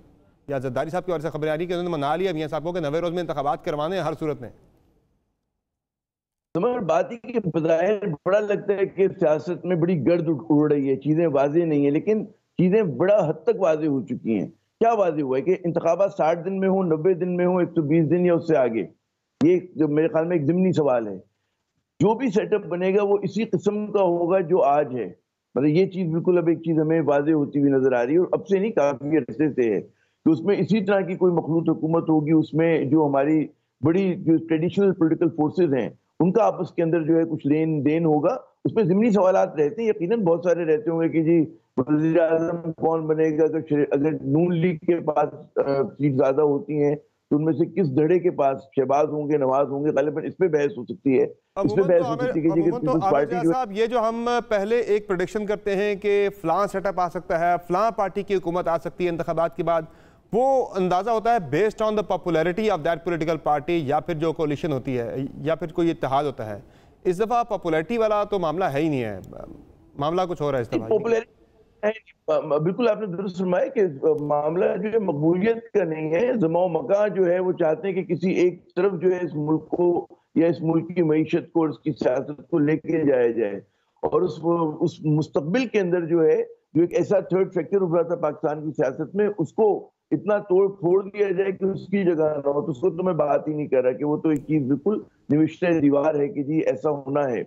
या जरदारी साहब की वजह से खबरें आ रही कि उन्होंने मना लिया मियां साहब को कि 90 रोज़ में इंतखाबात करवाने हैं हर सूरत में? बात ही कि बज़ाहिर बड़ा लगता है कि सियासत में बड़ी गर्द उड़ रही है, चीजें वाज़ेह नहीं है, लेकिन चीजें बड़ा हद तक वाज़ेह हो चुकी हैं। क्या वाज़ेह हुआ है कि इंतखाबात 60 दिन में हो, 90 दिन में हो, 120 दिन या उससे आगे, ये जो मेरे ख्याल में एक ज़िमनी सवाल है। जो भी सेटअप बनेगा वो इसी किस्म का होगा जो आज है। मतलब ये चीज बिल्कुल अब एक चीज हमें वाज़ेह होती हुई नजर आ रही है, और अब से नहीं काफी अरसे से है कि उसमें इसी तरह की कोई मखलूत हुकूमत होगी, उसमें जो हमारी बड़ी जो ट्रेडिशनल पॉलिटिकल फोर्सेस हैं उनका आपस के अंदर जो है कुछ लेन देन होगा, उसमें ज़िमनी सवालात रहते हैं, यकीनन बहुत सारे रहते होंगे कि जी वज़ीर आज़म कौन बनेगा, अगर नून लीग के पास सीट ज़्यादा होती हैं तो उनमें से किस धड़े के पास शहबाज होंगे, नवाज होंगे, गालिबन इस पे बहस हो सकती है। इस पे बहस हो सकती है कि पीपल्स पार्टी जो साहब, ये जो हम पहले एक प्रेडिक्शन करते हैं कि फलां सेटअप आ सकता है, फलां पार्टी की हुकूमत आ सकती है इंतखाबात के बाद, वो अंदाज़ा होता है based on the popularity of that political party, या फिर जो कोलिशन होती है, या फिर कोई इत्तेहाद होता है। इस दफ़ा पॉपुलैरिटी वाला तो मामला है ही नहीं है, मामला कुछ हो रहा है इस दफ़ा। बिल्कुल आपने दुरुस्त फरमाया कि मामला जो है मकबूलियत का नहीं है, ज़मा मका जो है वो चाहते हैं कि किसी एक तरफ जो है इस मुल्क को या इस मुल्क की मईशत को और उसकी सियासत को लेके जाया जाए, और उस मुस्तकबिल के अंदर जो है जो एक ऐसा थर्ड फैक्टर उभरा था पाकिस्तान की सियासत में, उसको इतना तोड़ फोड़ दिया जाए कि उसकी जगह ना हो। तो उसको तो मैं बात ही नहीं कर रहा कि वो तो एक चीज बिल्कुल निविष्ट दीवार है कि जी ऐसा होना है।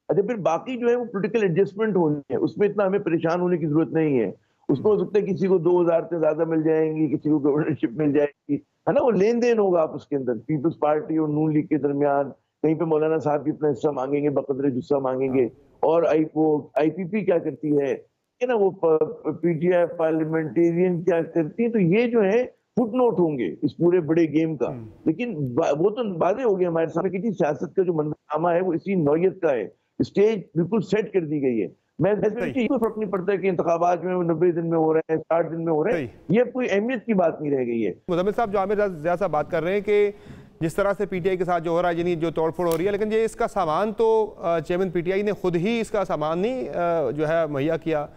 अच्छा, फिर बाकी जो है वो पॉलिटिकल एडजस्टमेंट होनी है, उसमें इतना हमें परेशान होने की जरूरत नहीं है। उसमें हो सकता है किसी को 2000 से ज्यादा मिल जाएंगी, किसी को गवर्नरशिप मिल जाएगी, है ना, वो लेन देन होगा आपस के अंदर पीपल्स पार्टी और नून लीग के दरमियान। कहीं पे मौलाना साहब भी अपना हिस्सा मांगेंगे, बकदर जुस्सा मांगेंगे, और आईपीपी क्या करती है ना, वो पीटीआई पार्लियामेंटेरियन क्या करती है। तो ये जो है फुटनोट होंगे इस पूरे बड़े गेम का। लेकिन वो तो वादे हो गए हमारे सामने कि सियासत का जो मंजरनामा है वो इसी नौयत का है, स्टेज बिल्कुल सेट कर दी गई है। मैं कोई फर्क नहीं पड़ता कि इंतखाबात में 90 दिन में हो रहे हैं, 60 दिन में हो रहे हैं, ये कोई अहमियत की बात नहीं रह गई है। मुज़म्मिल साहब, जो आमिर ज़िया साहब बात कर रहे हैं कि जिस तरह से पीटीआई के साथ जो हो रहा है, यानी जो तोड़फोड़ हो रही है, लेकिन ये इसका सामान तो चेयरमैन पीटीआई ने खुद ही इसका सामान नहीं जो है मुहैया किया।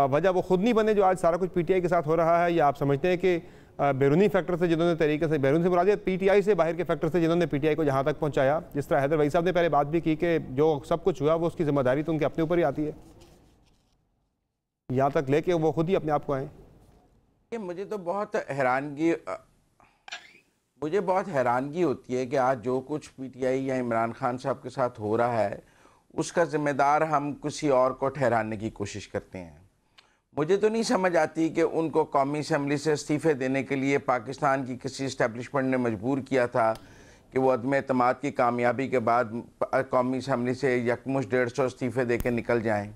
वजह वो खुद नहीं बने जो आज सारा कुछ पीटीआई के साथ हो रहा है, या आप समझते हैं कि बैरूनी फैक्टर से जिन्होंने तरीके से, बैरून से मुराद पीटीआई से बाहर के फैक्टर से जिन्होंने पीटीआई को जहाँ तक पहुँचाया, जिस तरह हैदर वही साहब ने पहले बात भी की कि जो सब कुछ हुआ वो उसकी जिम्मेदारी तो उनके अपने ऊपर ही आती है, यहाँ तक लेके वो खुद ही अपने आप को आए। मुझे बहुत हैरानगी होती है कि आज जो कुछ पीटीआई या इमरान खान साहब के साथ हो रहा है उसका जिम्मेदार हम किसी और को ठहराने की कोशिश करते हैं। मुझे तो नहीं समझ आती कि उनको कौमी असम्बली से इस्तीफ़े देने के लिए पाकिस्तान की किसी इस्टेब्लिशमेंट ने मजबूर किया था कि वो अदम एतमाद की कामयाबी के बाद कौमी असम्बली से यकमुश्त 150 इस्तीफ़े दे के निकल जाएँ।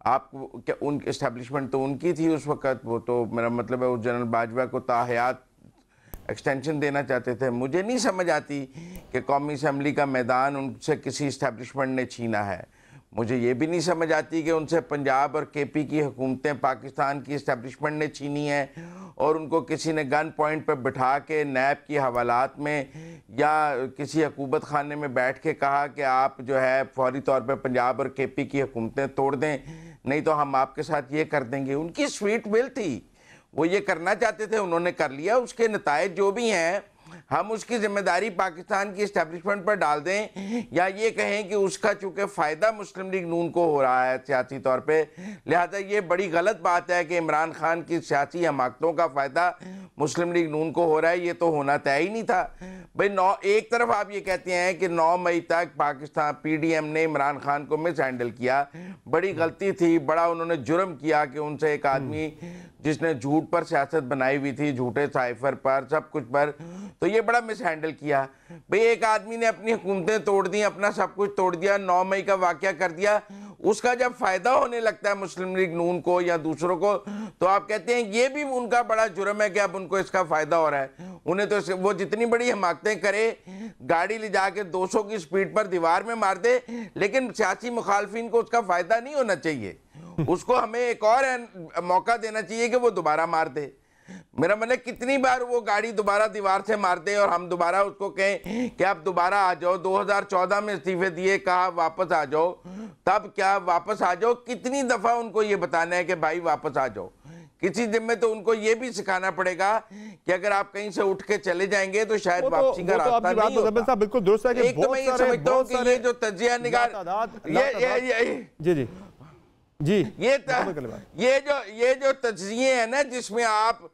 आप क्या उन इस्टेब्लिशमेंट तो उनकी थी उस वक़्त, वो तो मेरा मतलब है उस जनरल बाजवा को ताहयात एक्सटेंशन देना चाहते थे। मुझे नहीं समझ आती कि कौमी असम्बली का मैदान उनसे किसी इस्टेब्लिशमेंट ने छीना है। मुझे ये भी नहीं समझ आती कि उनसे पंजाब और केपी की हुकूमतें पाकिस्तान की इस्टेब्लिशमेंट ने छीनी हैं और उनको किसी ने गन पॉइंट पर बिठा के नैब की हवालात में या किसी हुकूमत खाने में बैठ के कहा कि आप जो है फौरी तौर पर पंजाब और केपी की हुकूमतें तोड़ दें, नहीं तो हम आपके साथ ये कर देंगे। उनकी स्वीट विल थी, वो ये करना चाहते थे, उन्होंने कर लिया। उसके नतायज जो भी हैं हम उसकी जिम्मेदारी पाकिस्तान की इस्टेब्लिशमेंट पर डाल दें, या ये कहें कि उसका चूँकि फ़ायदा मुस्लिम लीग नून को हो रहा है सियासी तौर पे, लिहाजा ये बड़ी गलत बात है कि इमरान खान की सियासी हमाकतों का फ़ायदा मुस्लिम लीग नून को हो रहा है। ये तो होना तय ही नहीं था भाई। एक तरफ आप ये कहते हैं कि 9 मई तक पाकिस्तान पीडीएम ने इमरान खान को मिस हैंडल किया, बड़ी गलती थी, बड़ा उन्होंने जुर्म किया कि उनसे एक आदमी जिसने झूठ पर सियासत बनाई हुई थी, झूठे साइफर पर, सब कुछ पर, तो ये बड़ा मिस हैंडल किया भाई। एक आदमी ने अपनी हुकूमतें तोड़ दी, अपना सब कुछ तोड़ दिया, 9 मई का वाकया कर दिया। उसका जब फायदा होने लगता है मुस्लिम लीग नून को या दूसरों को, तो आप कहते हैं ये भी उनका बड़ा जुर्म है कि अब उनको इसका फायदा हो रहा है। उन्हें तो वो जितनी बड़ी हमाकतें करे, गाड़ी ले जाके 200 की स्पीड पर दीवार में मार दे, लेकिन सियासी मुखालफिन को उसका फायदा नहीं होना चाहिए। उसको हमें एक और मौका देना चाहिए कि वो दोबारा मार दे। मेरा मतलब कितनी बार वो गाड़ी दोबारा दीवार से मार दे और हम दोबारा उसको कहें कि आप दोबारा आ जाओ, 2014 में इस्तीफे दिए, कहा वापस आ जाओ, तब क्या वापस आ जाओ? कितनी दफा उनको ये बताना है कि भाई वापस आ जाओ? किसी दिन में तो उनको ये भी सिखाना पड़ेगा कि अगर आप कहीं से उठ के चले जाएंगे तो शायद वापसी का रास्ता नहीं होता। बिल्कुल दुरुस्त है कि एक तो मैं ये समझता हूँ कि ये जो तजिया निगार जी ये जो तज्जिए हैं ना जिसमें आप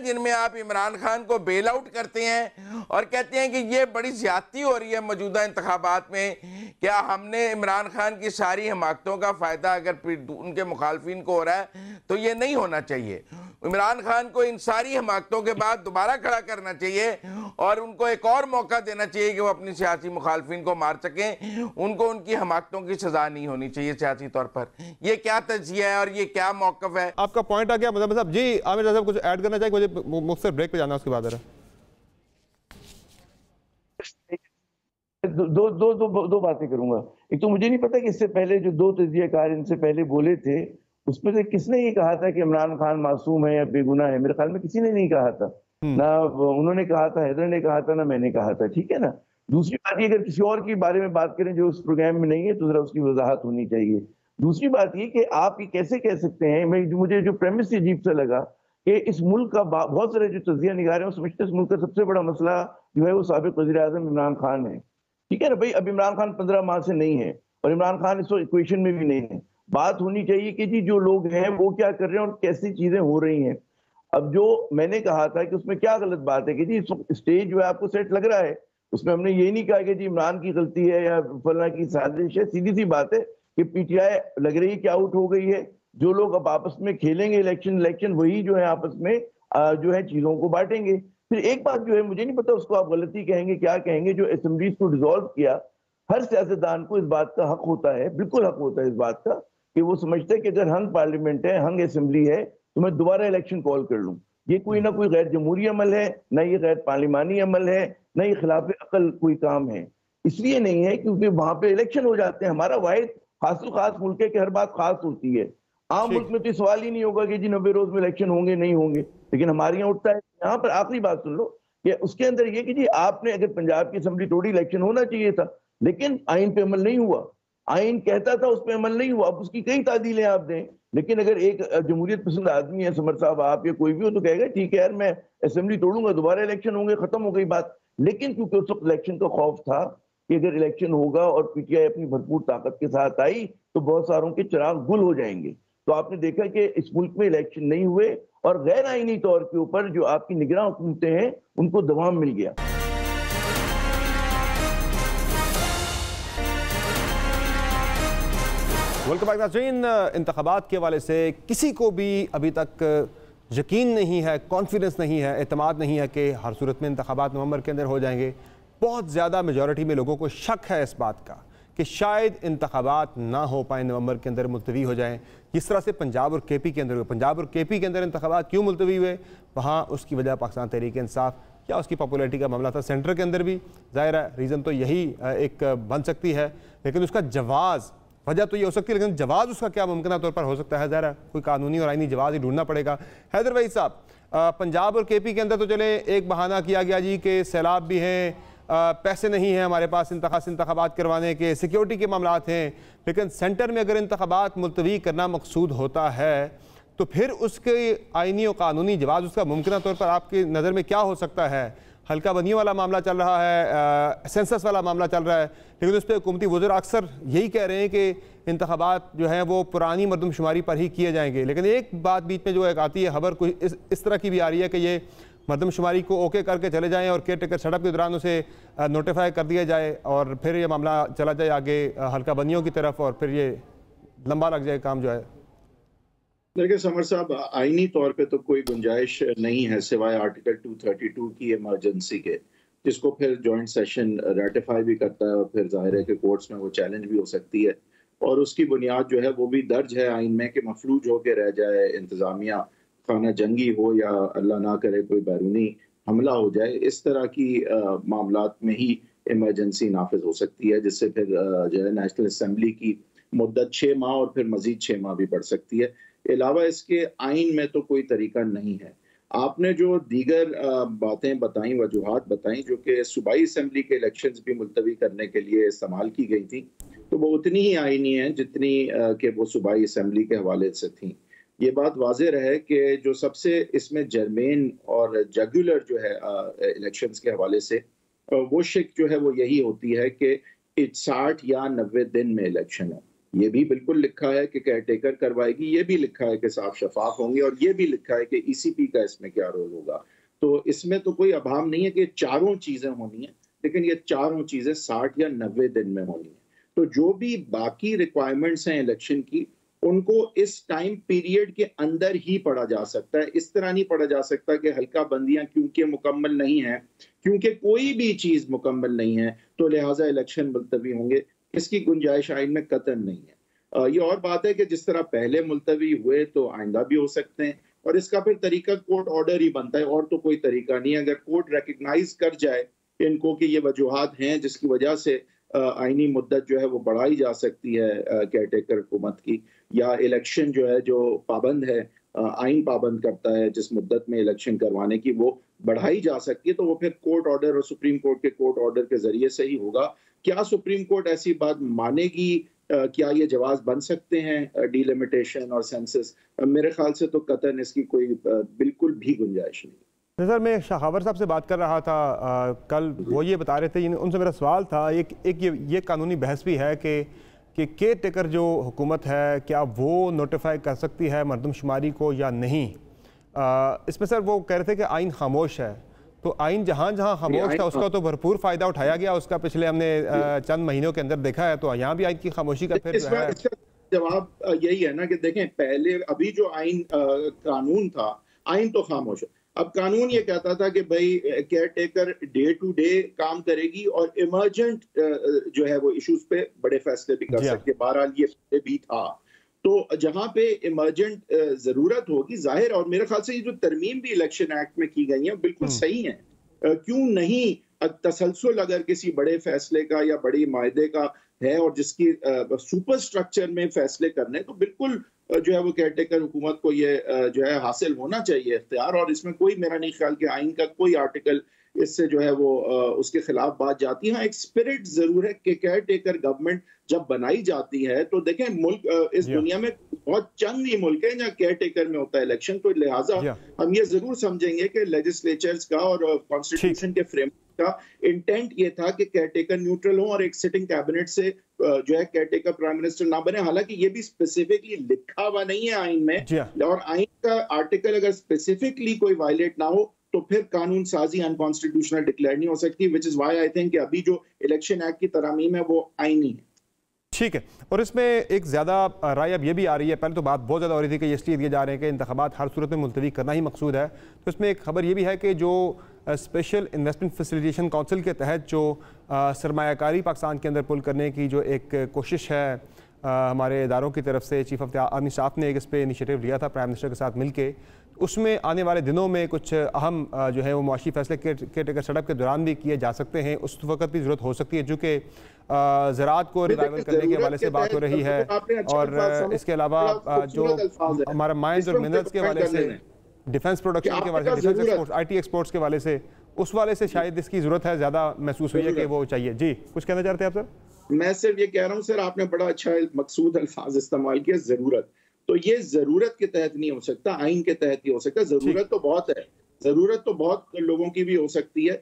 जिनमें आप इमरान खान को बेल आउट करते हैं और कहते हैं कि ये बड़ी ज्यादती हो रही है मौजूदा इंतखाबात में, क्या हमने इमरान खान की सारी हमाकतों का फायदा अगर उनके मुखालफिन को हो रहा है तो ये नहीं होना चाहिए। इमरान खान को इन सारी हमाकतों के बाद दोबारा खड़ा करना चाहिए और उनको एक और मौका देना चाहिए कि वो अपनी सियासी मुखालफिन को मार सकें। उनको उनकी हमाकतों की सजा नहीं होनी चाहिए सियासी तौर पर। ये क्या तजिया है और ये क्या मौकफ है? आपका पॉइंट आ गया मतलब साहब जी। आमिर साहब कुछ ऐड करना चाहिए? मुझे मुख्तसर ब्रेक पे जाना, उसके बाद दो बातें करूंगा। एक तो मुझे नहीं पता कि इससे पहले जो दो तजियाकार इनसे पहले बोले थे उसमें से किसने ये कहा था कि इमरान खान मासूम है या बेगुनाह है। मेरे ख्याल में किसी ने नहीं कहा था, ना उन्होंने कहा था, हैदर ने कहा था, ना मैंने कहा था। ठीक है ना। दूसरी बात ये, अगर किसी और के बारे में बात करें जो उस प्रोग्राम में नहीं है तो जरा उसकी वजाहत होनी चाहिए। दूसरी बात ये कि आप ये कैसे कह सकते हैं, मुझे जो प्रेमिस अजीब सा लगा कि इस मुल्क का बहुत सारे जो तजिया निगार हैं वो समझते हैं इस मुल्क का सबसे बड़ा मसला जो है वो साबिक वज़ीर आज़म इमरान खान है। ठीक है ना भाई, अब इमरान खान 15 माह से नहीं है और इमरान खान इस इक्वेशन में भी नहीं है। बात होनी चाहिए कि जी जो लोग हैं वो क्या कर रहे हैं और कैसी चीजें हो रही हैं। अब जो मैंने कहा था कि उसमें क्या गलत बात है कि जी स्टेज जो है आपको सेट लग रहा है, उसमें हमने ये नहीं कहा कि जी इमरान की गलती है या फलाना की साजिश है। सीधी सी बात है कि पीटीआई लग रही है कि आउट हो गई है। जो लोग अब आपस में खेलेंगे इलेक्शन वही जो है आपस में जो है चीजों को बांटेंगे। फिर एक बात जो है मुझे नहीं पता उसको आप गलती कहेंगे क्या कहेंगे, जो असेंबलीज को डिसॉल्व किया, हर सियासतदान को इस बात का हक होता है, बिल्कुल हक होता है इस बात का कि वो समझते हैं कि अगर हंग पार्लियामेंट है, हंग असेंबली है तो मैं दोबारा इलेक्शन कॉल कर लूं। ये कोई ना कोई गैर जमहूरी अमल है, ना ये गैर पार्लिमानी अमल है, ना ये खिलाफ अकल कोई काम है। इसलिए नहीं है क्योंकि वहां पे इलेक्शन हो जाते हैं। हमारा वाहिद खासो खास मुल्क है कि हर बात खास होती है। आम मुल्क में तो सवाल ही नहीं होगा कि जी 90 रोज में इलेक्शन होंगे नहीं होंगे, लेकिन हमारे यहाँ उठता है। यहाँ पर आखिरी बात सुन लो कि उसके अंदर ये कि जी आपने अगर पंजाब की असेंबली तोड़ी, इलेक्शन होना चाहिए था, लेकिन आइन पे अमल नहीं हुआ। आइन कहता था उस पर अमल नहीं हुआ। अब उसकी कई तादीलें आप दें, लेकिन अगर एक जमहूरियत पसंद आदमी है, समर साहब आप या कोई भी हो, तो कहेगा ठीक है यार मैं असेंबली तोड़ूंगा, दोबारा इलेक्शन होंगे, खत्म हो गई बात। लेकिन क्योंकि उस वक्त इलेक्शन का खौफ था कि अगर इलेक्शन होगा और पीटीआई अपनी भरपूर ताकत के साथ आई तो बहुत सारों के चिराग गुल हो जाएंगे। तो आपने देखा कि इस मुल्क में इलेक्शन नहीं हुए और गैर आईनी तौर के ऊपर जो आपकी निगरान हुकूमतें हैं उनको दवाम मिल गया। वेलकम बैक नाज़रीन। इंतखाबात के हवाले से किसी को भी अभी तक यकीन नहीं है, कॉन्फिडेंस नहीं है, एतमाद नहीं है कि हर सूरत में इंतखाबात नवंबर के अंदर हो जाएंगे। बहुत ज़्यादा मेजॉरिटी में लोगों को शक है इस बात का कि शायद इंतखाबात ना हो पाए, नवंबर के अंदर मुलतवी हो जाएं। जिस तरह से पंजाब और केपी के अंदर हुए, पंजाब और केपी के अंदर इंतखाबात क्यों मुलतवी हुए, वहाँ उसकी वजह पाकिस्तान तहरीक इंसाफ या उसकी पॉपुलैरिटी का मामला था। सेंटर के अंदर भी ज़ाहिर है रीज़न तो यही एक बन सकती है, लेकिन उसका जवाज़, वजह तो ये हो सकती है, लेकिन जवाब उसका क्या मुमकिन तौर पर हो सकता है, ज़रा कोई कानूनी और आईनी जवाब ही ढूंढना पड़ेगा। हैदर भाई साहब, पंजाब और केपी के अंदर तो चले एक बहाना किया गया जी कि सैलाब भी हैं, पैसे नहीं हैं हमारे पास इंतखाबात करवाने के, सिक्योरिटी के मामलात हैं, लेकिन सेंटर में अगर इंतखाबात मुलतवी करना मकसूद होता है तो फिर उसके आईनी और कानूनी जवाब उसका मुमकिन तौर पर आपकी नज़र में क्या हो सकता है? हल्का बनियों वाला मामला चल रहा है, सेंसस वाला मामला चल रहा है, लेकिन उस पर हुकूमती वज़ीर अक्सर यही कह रहे हैं कि इंतखाबात जो है वो पुरानी मरदमशुमारी पर ही किए जाएंगे। लेकिन एक बात बीच में जो एक आती है खबर कुछ इस तरह की भी आ रही है कि ये मरदमशुमारी को ओके करके चले जाएं और केयर टेकर सेटअप के दौरान उसे नोटिफाई कर दिया जाए और फिर ये मामला चला जाए आगे हल्का बनियों की तरफ और फिर ये लंबा लग जाए काम जो है। देखिए समर साहब, आईनी तौर पे तो कोई गुंजाइश नहीं है सिवाय आर्टिकल 232 की इमरजेंसी के, जिसको फिर जॉइंट सेशन रेटिफाई भी करता है और फिर जाहिर है कि कोर्ट्स में वो चैलेंज भी हो सकती है। और उसकी बुनियाद जो है वो भी दर्ज है आइन में कि मफलूज होके रह जाए इंतज़ामिया, खाना जंगी हो या अल्लाह ना करे कोई बैरूनी हमला हो जाए, इस तरह की मामलात में ही इमरजेंसी नाफिज हो सकती है, जिससे फिर जो है नेशनल असम्बली की मुद्दत 6 माह और फिर मजीद 6 माह भी बढ़ सकती है। अलावा इसके आइन में तो कोई तरीका नहीं है। आपने जो दीगर बातें बताई, वजूहात बताई जो कि सूबाई असम्बली के इलेक्शंस भी मुलतवी करने के लिए इस्तेमाल की गई थी, तो वो उतनी ही आईनी है जितनी कि वो सूबाई असम्बली के हवाले से थी। ये बात वाज़ेह रहे कि जो सबसे इसमें जर्मेन और जगुलर जो है इलेक्शंस के हवाले से वो शिक जो है वो यही होती है कि 60 या 90 दिन में इलेक्शन हो। ये भी बिल्कुल लिखा है कि केयरटेकर करवाएगी, ये भी लिखा है कि साफ शफाफ होंगे और ये भी लिखा है कि ईसीपी का इसमें क्या रोल होगा। तो इसमें तो कोई अभाव नहीं है कि चारों चीजें होनी है, लेकिन ये चारों चीजें 60 या 90 दिन में होनी है। तो जो भी बाकी रिक्वायरमेंट्स हैं इलेक्शन की, उनको इस टाइम पीरियड के अंदर ही पढ़ा जा सकता है। इस तरह नहीं पढ़ा जा सकता कि हल्का बंदियां क्योंकि मुकम्मल नहीं है, क्योंकि कोई भी चीज मुकम्मल नहीं है तो लिहाजा इलेक्शन मुलतवी होंगे, इसकी गुंजाइश आइन में कतई नहीं है। ये और बात है कि जिस तरह पहले मुलतवी हुए तो आइंदा भी हो सकते हैं, और इसका फिर तरीका कोर्ट ऑर्डर ही बनता है, और तो कोई तरीका नहीं है। अगर कोर्ट रिकग्नाइज कर जाए इनको कि ये वजूहात हैं जिसकी वजह से आईनी मुद्दत जो है वो बढ़ाई जा सकती है केयरटेकर हुकूमत की, या इलेक्शन जो है जो पाबंद है, आइन पाबंद करता है जिस मुद्दत में इलेक्शन करवाने की, वो बढ़ाई जा सकती है, तो वो फिर कोर्ट ऑर्डर और सुप्रीम कोर्ट के कोर्ट ऑर्डर के जरिए से ही होगा। क्या सुप्रीम कोर्ट ऐसी बात मानेगी? क्या ये जवाब बन सकते हैं डिलिमिटेशन और सेंसस? मेरे ख्याल से तो कतई इसकी कोई बिल्कुल भी गुंजाइश नहीं। सर, मैं शाहवर साहब से बात कर रहा था कल, वो ये बता रहे थे, उनसे मेरा सवाल था, एक ये कानूनी बहस भी है कि केयर टेकर जो हुकूमत है क्या वो नोटिफाई कर सकती है मरदमशुमारी को या नहीं। इसमें सर वो कह रहे थे कि आइन खामोश है, तो आइन जहाँ जहाँ खामोश था उसका तो भरपूर फ़ायदा उठाया गया, उसका पिछले हमने चंद महीनों के अंदर देखा है, तो यहाँ भी आइन की खामोशी का फिर जो है जवाब यही है ना कि देखें, पहले अभी जो आइन कानून था, आइन तो खामोश है। अब कानून ये कहता था कि भाई caretaker day to day काम करेगी और इमरजेंट जो है वो इश्यूज पे बड़े फैसले भी कर सकती है। बहरहाल ये भी था, तो जहां पे इमरजेंट जरूरत होगी जाहिर, और मेरे ख्याल से ये जो तरमीम भी इलेक्शन एक्ट में की गई है बिल्कुल सही है। क्यों नहीं तसलसल अगर किसी बड़े फैसले का या बड़ी मायदे का है और जिसकी सुपर स्ट्रक्चर में फैसले करने, तो बिल्कुल जो है वो केयरटेकर हुकूमत को ये जो है हासिल होना चाहिए इख्तियार, और इसमें कोई मेरा नहीं ख्याल कि आइन का कोई आर्टिकल इससे जो है वो उसके खिलाफ बात जाती है। हाँ, एक स्पिरिट जरूर है कि केयरटेकर गवर्नमेंट जब बनाई जाती है तो देखें मुल्क इस दुनिया में बहुत चंद ही मुल्क है जहाँ केयरटेकर में होता है इलेक्शन, तो लिहाजा हम ये जरूर समझेंगे कि लेजिस्लेचर्स का और कॉन्स्टिट्यूशन के फ्रेमवर्क का इंटेंट ये था कि केयरटेकर न्यूट्रल हो और एक सिटिंग कैबिनेट से जो है केयरटेकर प्राइम मिनिस्टर ना बने। हालांकि ये भी स्पेसिफिकली लिखा हुआ नहीं है आइन में, और आइन का आर्टिकल अगर स्पेसिफिकली कोई वायलेट ना हो तो फिर कानून साजी अनकॉन्स्टिट्यूशनल डिक्लेयर नहीं हो सकती, which is why I think कि अभी जो इलेक्शन एक्ट की तरामीम है वो आईनी है। ठीक है, और इसमें एक ज़्यादा राय अब ये भी आ रही है, पहले तो बात बहुत ज़्यादा हो रही थी कि इसलिए दिए जा रहे हैं कि इंतखाबात हर सूरत में मुलतवी करना ही मकसूद है, तो इसमें एक खबर ये भी है कि जो स्पेशल इन्वेस्टमेंट फैसिलिटेशन काउंसिल के तहत जो सरमायाकारी पाकिस्तान के अंदर पुल करने की जो एक कोशिश है हमारे इदारों की तरफ से, चीफ ऑफ आर्मी स्टाफ ने एक इस पर इनिशिएटिव लिया था प्राइम मिनिस्टर के साथ मिलके, उसमें आने वाले दिनों में कुछ अहम जो है वो मुआशी फैसले केयरटेकर सेटअप के दौरान भी किए जा सकते हैं। उस वक्त भी ज़रूरत हो सकती है चूँकि ज़राअत को रिवाइवल करने के हवाले से बात हो रही है, और इसके अलावा जो हमारा माइंस और मिनरल्स के हवाले से, डिफेंस प्रोडक्शन के हवाले से, डिफेंस एक्सपोर्ट्स, IT एक्सपोर्ट्स के हवाले से, उस वाले से शायद इसकी ज़रूरत है, ज़्यादा महसूस हुई है कि वो चाहिए। जी, कुछ कहना चाहते हैं आप सर? मैं सिर्फ ये कह रहा हूँ सर, आपने बड़ा अच्छा मकसूद अल्फाज इस्तेमाल किया, जरूरत, तो ये जरूरत के तहत नहीं हो सकता, आइन के तहत ही हो सकता। जरूरत तो बहुत है, जरूरत तो बहुत लोगों की भी हो सकती है।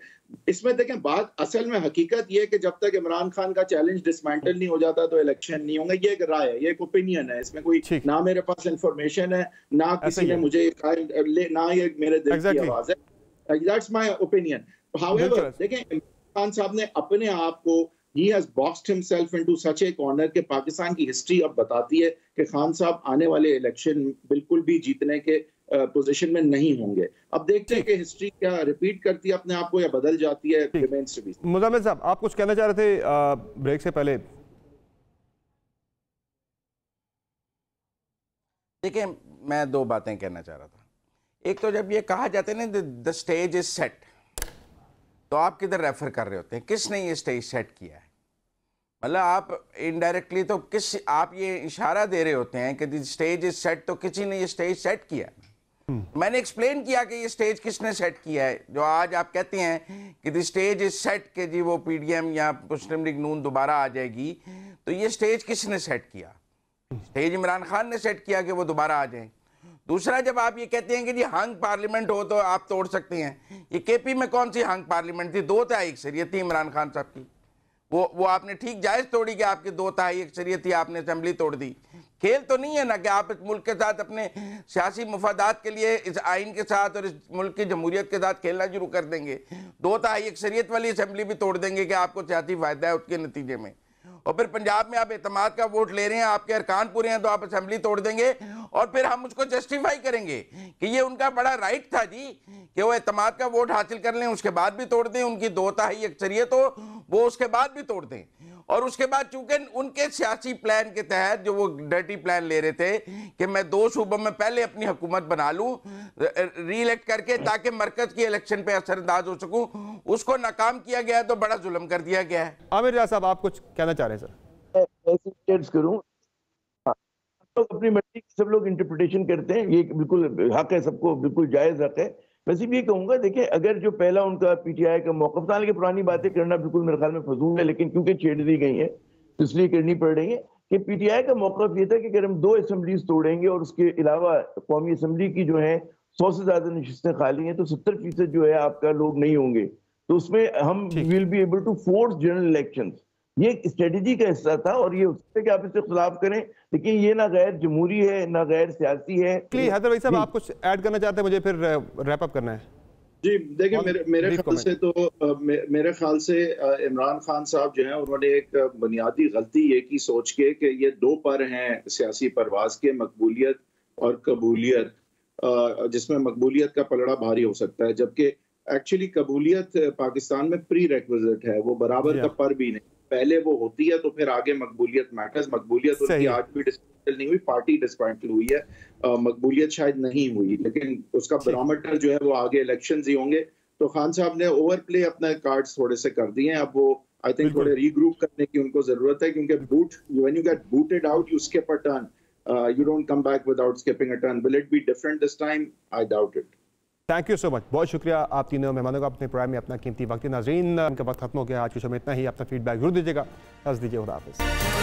इसमें देखें, बात असल में हकीकत ये है कि जब तक इमरान खान का चैलेंज डिसमेंटल नहीं हो जाता तो इलेक्शन नहीं होंगे। ये एक राय है, ये एक ओपिनियन है, इसमें कोई ना मेरे पास इंफॉर्मेशन है, ना किसी ने मुझे ना ये मेरे दिल की आवाज है। That's my opinion. हाउएवर देखें, इमरान खान साहब ने अपने आप को He has boxed himself into such a corner कि पाकिस्तान की हिस्ट्री अब बताती है कि खान साहब आने वाले इलेक्शन बिल्कुल भी जीतने के पोजीशन में नहीं होंगे। अब देखते हैं कि हिस्ट्री क्या रिपीट करती है अपने आप को या बदल जाती है। मुज़म्मिल साहब, आप कुछ कहना चाह रहे थे ब्रेक से पहले? देखिए, मैं दो बातें कहना चाह रहा था। एक तो जब ये कहा जाता है ना द स्टेज इज सेट, तो आप किधर रेफर कर रहे होते हैं? किसने ये स्टेज सेट किया है? मतलब आप इनडायरेक्टली तो आप ये इशारा दे रहे होते हैं कि द स्टेज इज सेट, तो किसी ने ये स्टेज सेट किया है। मैंने एक्सप्लेन किया कि ये स्टेज किसने सेट किया है। जो आज आप कहते हैं कि द स्टेज इज सेट के जी वो PDM या मुस्लिम लीग नून दोबारा आ जाएगी, तो ये स्टेज किसने सेट किया? स्टेज इमरान खान ने सेट किया कि वो दोबारा आ जाए। दूसरा, जब आप ये कहते हैं कि जी हंग पार्लियामेंट हो तो आप तोड़ सकते हैं, ये KP में कौन सी हंग पार्लियामेंट थी? 2/3 अक्सरियत थी इमरान खान साहब की, वो आपने ठीक जायज़ तोड़ी कि आपकी 2/3 अक्सरियत थी, आपने असेंबली तोड़ दी। खेल तो नहीं है ना कि आप इस मुल्क के साथ अपने सियासी मफादात के लिए इस आइन के साथ और इस मुल्क की जमहूरियत के साथ खेलना शुरू कर देंगे। 2/3 अक्सरियत वाली असेंबली भी तोड़ देंगे कि आपको सियासी फ़ायदा है उसके नतीजे में। और फिर पंजाब में आप एतमाद का वोट ले रहे हैं, आपके अरकान पूरे हैं, तो आप असेंबली तोड़ देंगे और फिर हम उसको जस्टिफाई करेंगे कि ये उनका बड़ा राइट था जी कि वो एतमाद का वोट हासिल कर लें, उसके बाद भी तोड़ दें, उनकी 2/3 अक्सरियत हो वो उसके बाद भी तोड़ दें। और उसके बाद चूंकि उनके सियासी प्लान के तहत जो वो डर्टी प्लान ले रहे थे कि मैं 2 सूबों में पहले अपनी हुकूमत बना लूं री-इलेक्ट करके ताकि मरकज की इलेक्शन पे असरअंदाज हो सकूं, उसको नाकाम किया गया है, तो बड़ा जुल्म कर दिया गया है। आमिर रियाज साहब, आप कुछ कहना चाह रहे हैं सर? करूं तो अपनी मर्जी की सब लोग इंटरप्रिटेशन करते हैं, ये बिल्कुल हक है, सबको बिल्कुल जायज हक है। वैसे भी ये कहूंगा, देखिए अगर जो पहला उनका पीटीआई का मौकफ था, लेकिन पुरानी बातें करना बिल्कुल मेरे ख्याल में फजूल है, लेकिन क्योंकि छेड़ दी गई है तो इसलिए करनी पड़ रही है कि पीटीआई का मौकफ ये था कि अगर हम 2 असेंबलीज तोड़ेंगे और उसके अलावा कौमी असेंबली की जो है 100 से ज्यादा नशिस्तें खाली हैं, तो 70% जो है आपका लोग नहीं होंगे, तो उसमें हम will be able to force general elections. ये स्ट्रेटेजी का हिस्सा था और ये उससे कि आप इससे खिलाफ करें, लेकिन ये ना गैर जमहूरी है ना गैर सियासी है। हैदर भाई साहब, आप कुछ ऐड करना चाहते हैं? मुझे फिर रैप अप करना है जी। देखिए मेरे ख्याल से इमरान खान साहब जो हैं उन्होंने एक बुनियादी गलती ये की सोच के कि ये 2 पर हैं सियासी परवाज के, मकबूलियत और कबूलियत, जिसमें मकबूलियत का पलड़ा भारी हो सकता है, जबकि एक्चुअली कबूलियत पाकिस्तान में प्री रेक्विजिट है, वो बराबर का पर भी नहीं, पहले वो होती है तो फिर आगे मकबूलियत मैटर्स। मकबूलियत उनकी आज भी डिस्मेंटल नहीं हुई, पार्टी डिस्मेंटल हुई है, मकबूलियत शायद नहीं हुई, लेकिन उसका बैरोमीटर जो है वो आगे इलेक्शंस ही होंगे। तो खान साहब ने ओवरप्ले अपने कार्ड्स थोड़े से कर दिए हैं, अब वो आई थिंक थोड़े रीग्रुप करने की उनको जरूरत है, क्योंकि when you get booted out you skip a turn, you don't come back without skipping a turn. Will it be different this time? I doubt it. Thank you so much, बहुत शुक्रिया आप तीनों मेहमानों का अपने प्रोग्राम में अपना कीमती वक्त। नाज़रीन, उनका वक्त खत्म हो गया, आज की शो में इतना ही। अपना फीडबैक जरूर दीजिएगा। दीजिए, खुदा हाफिज़।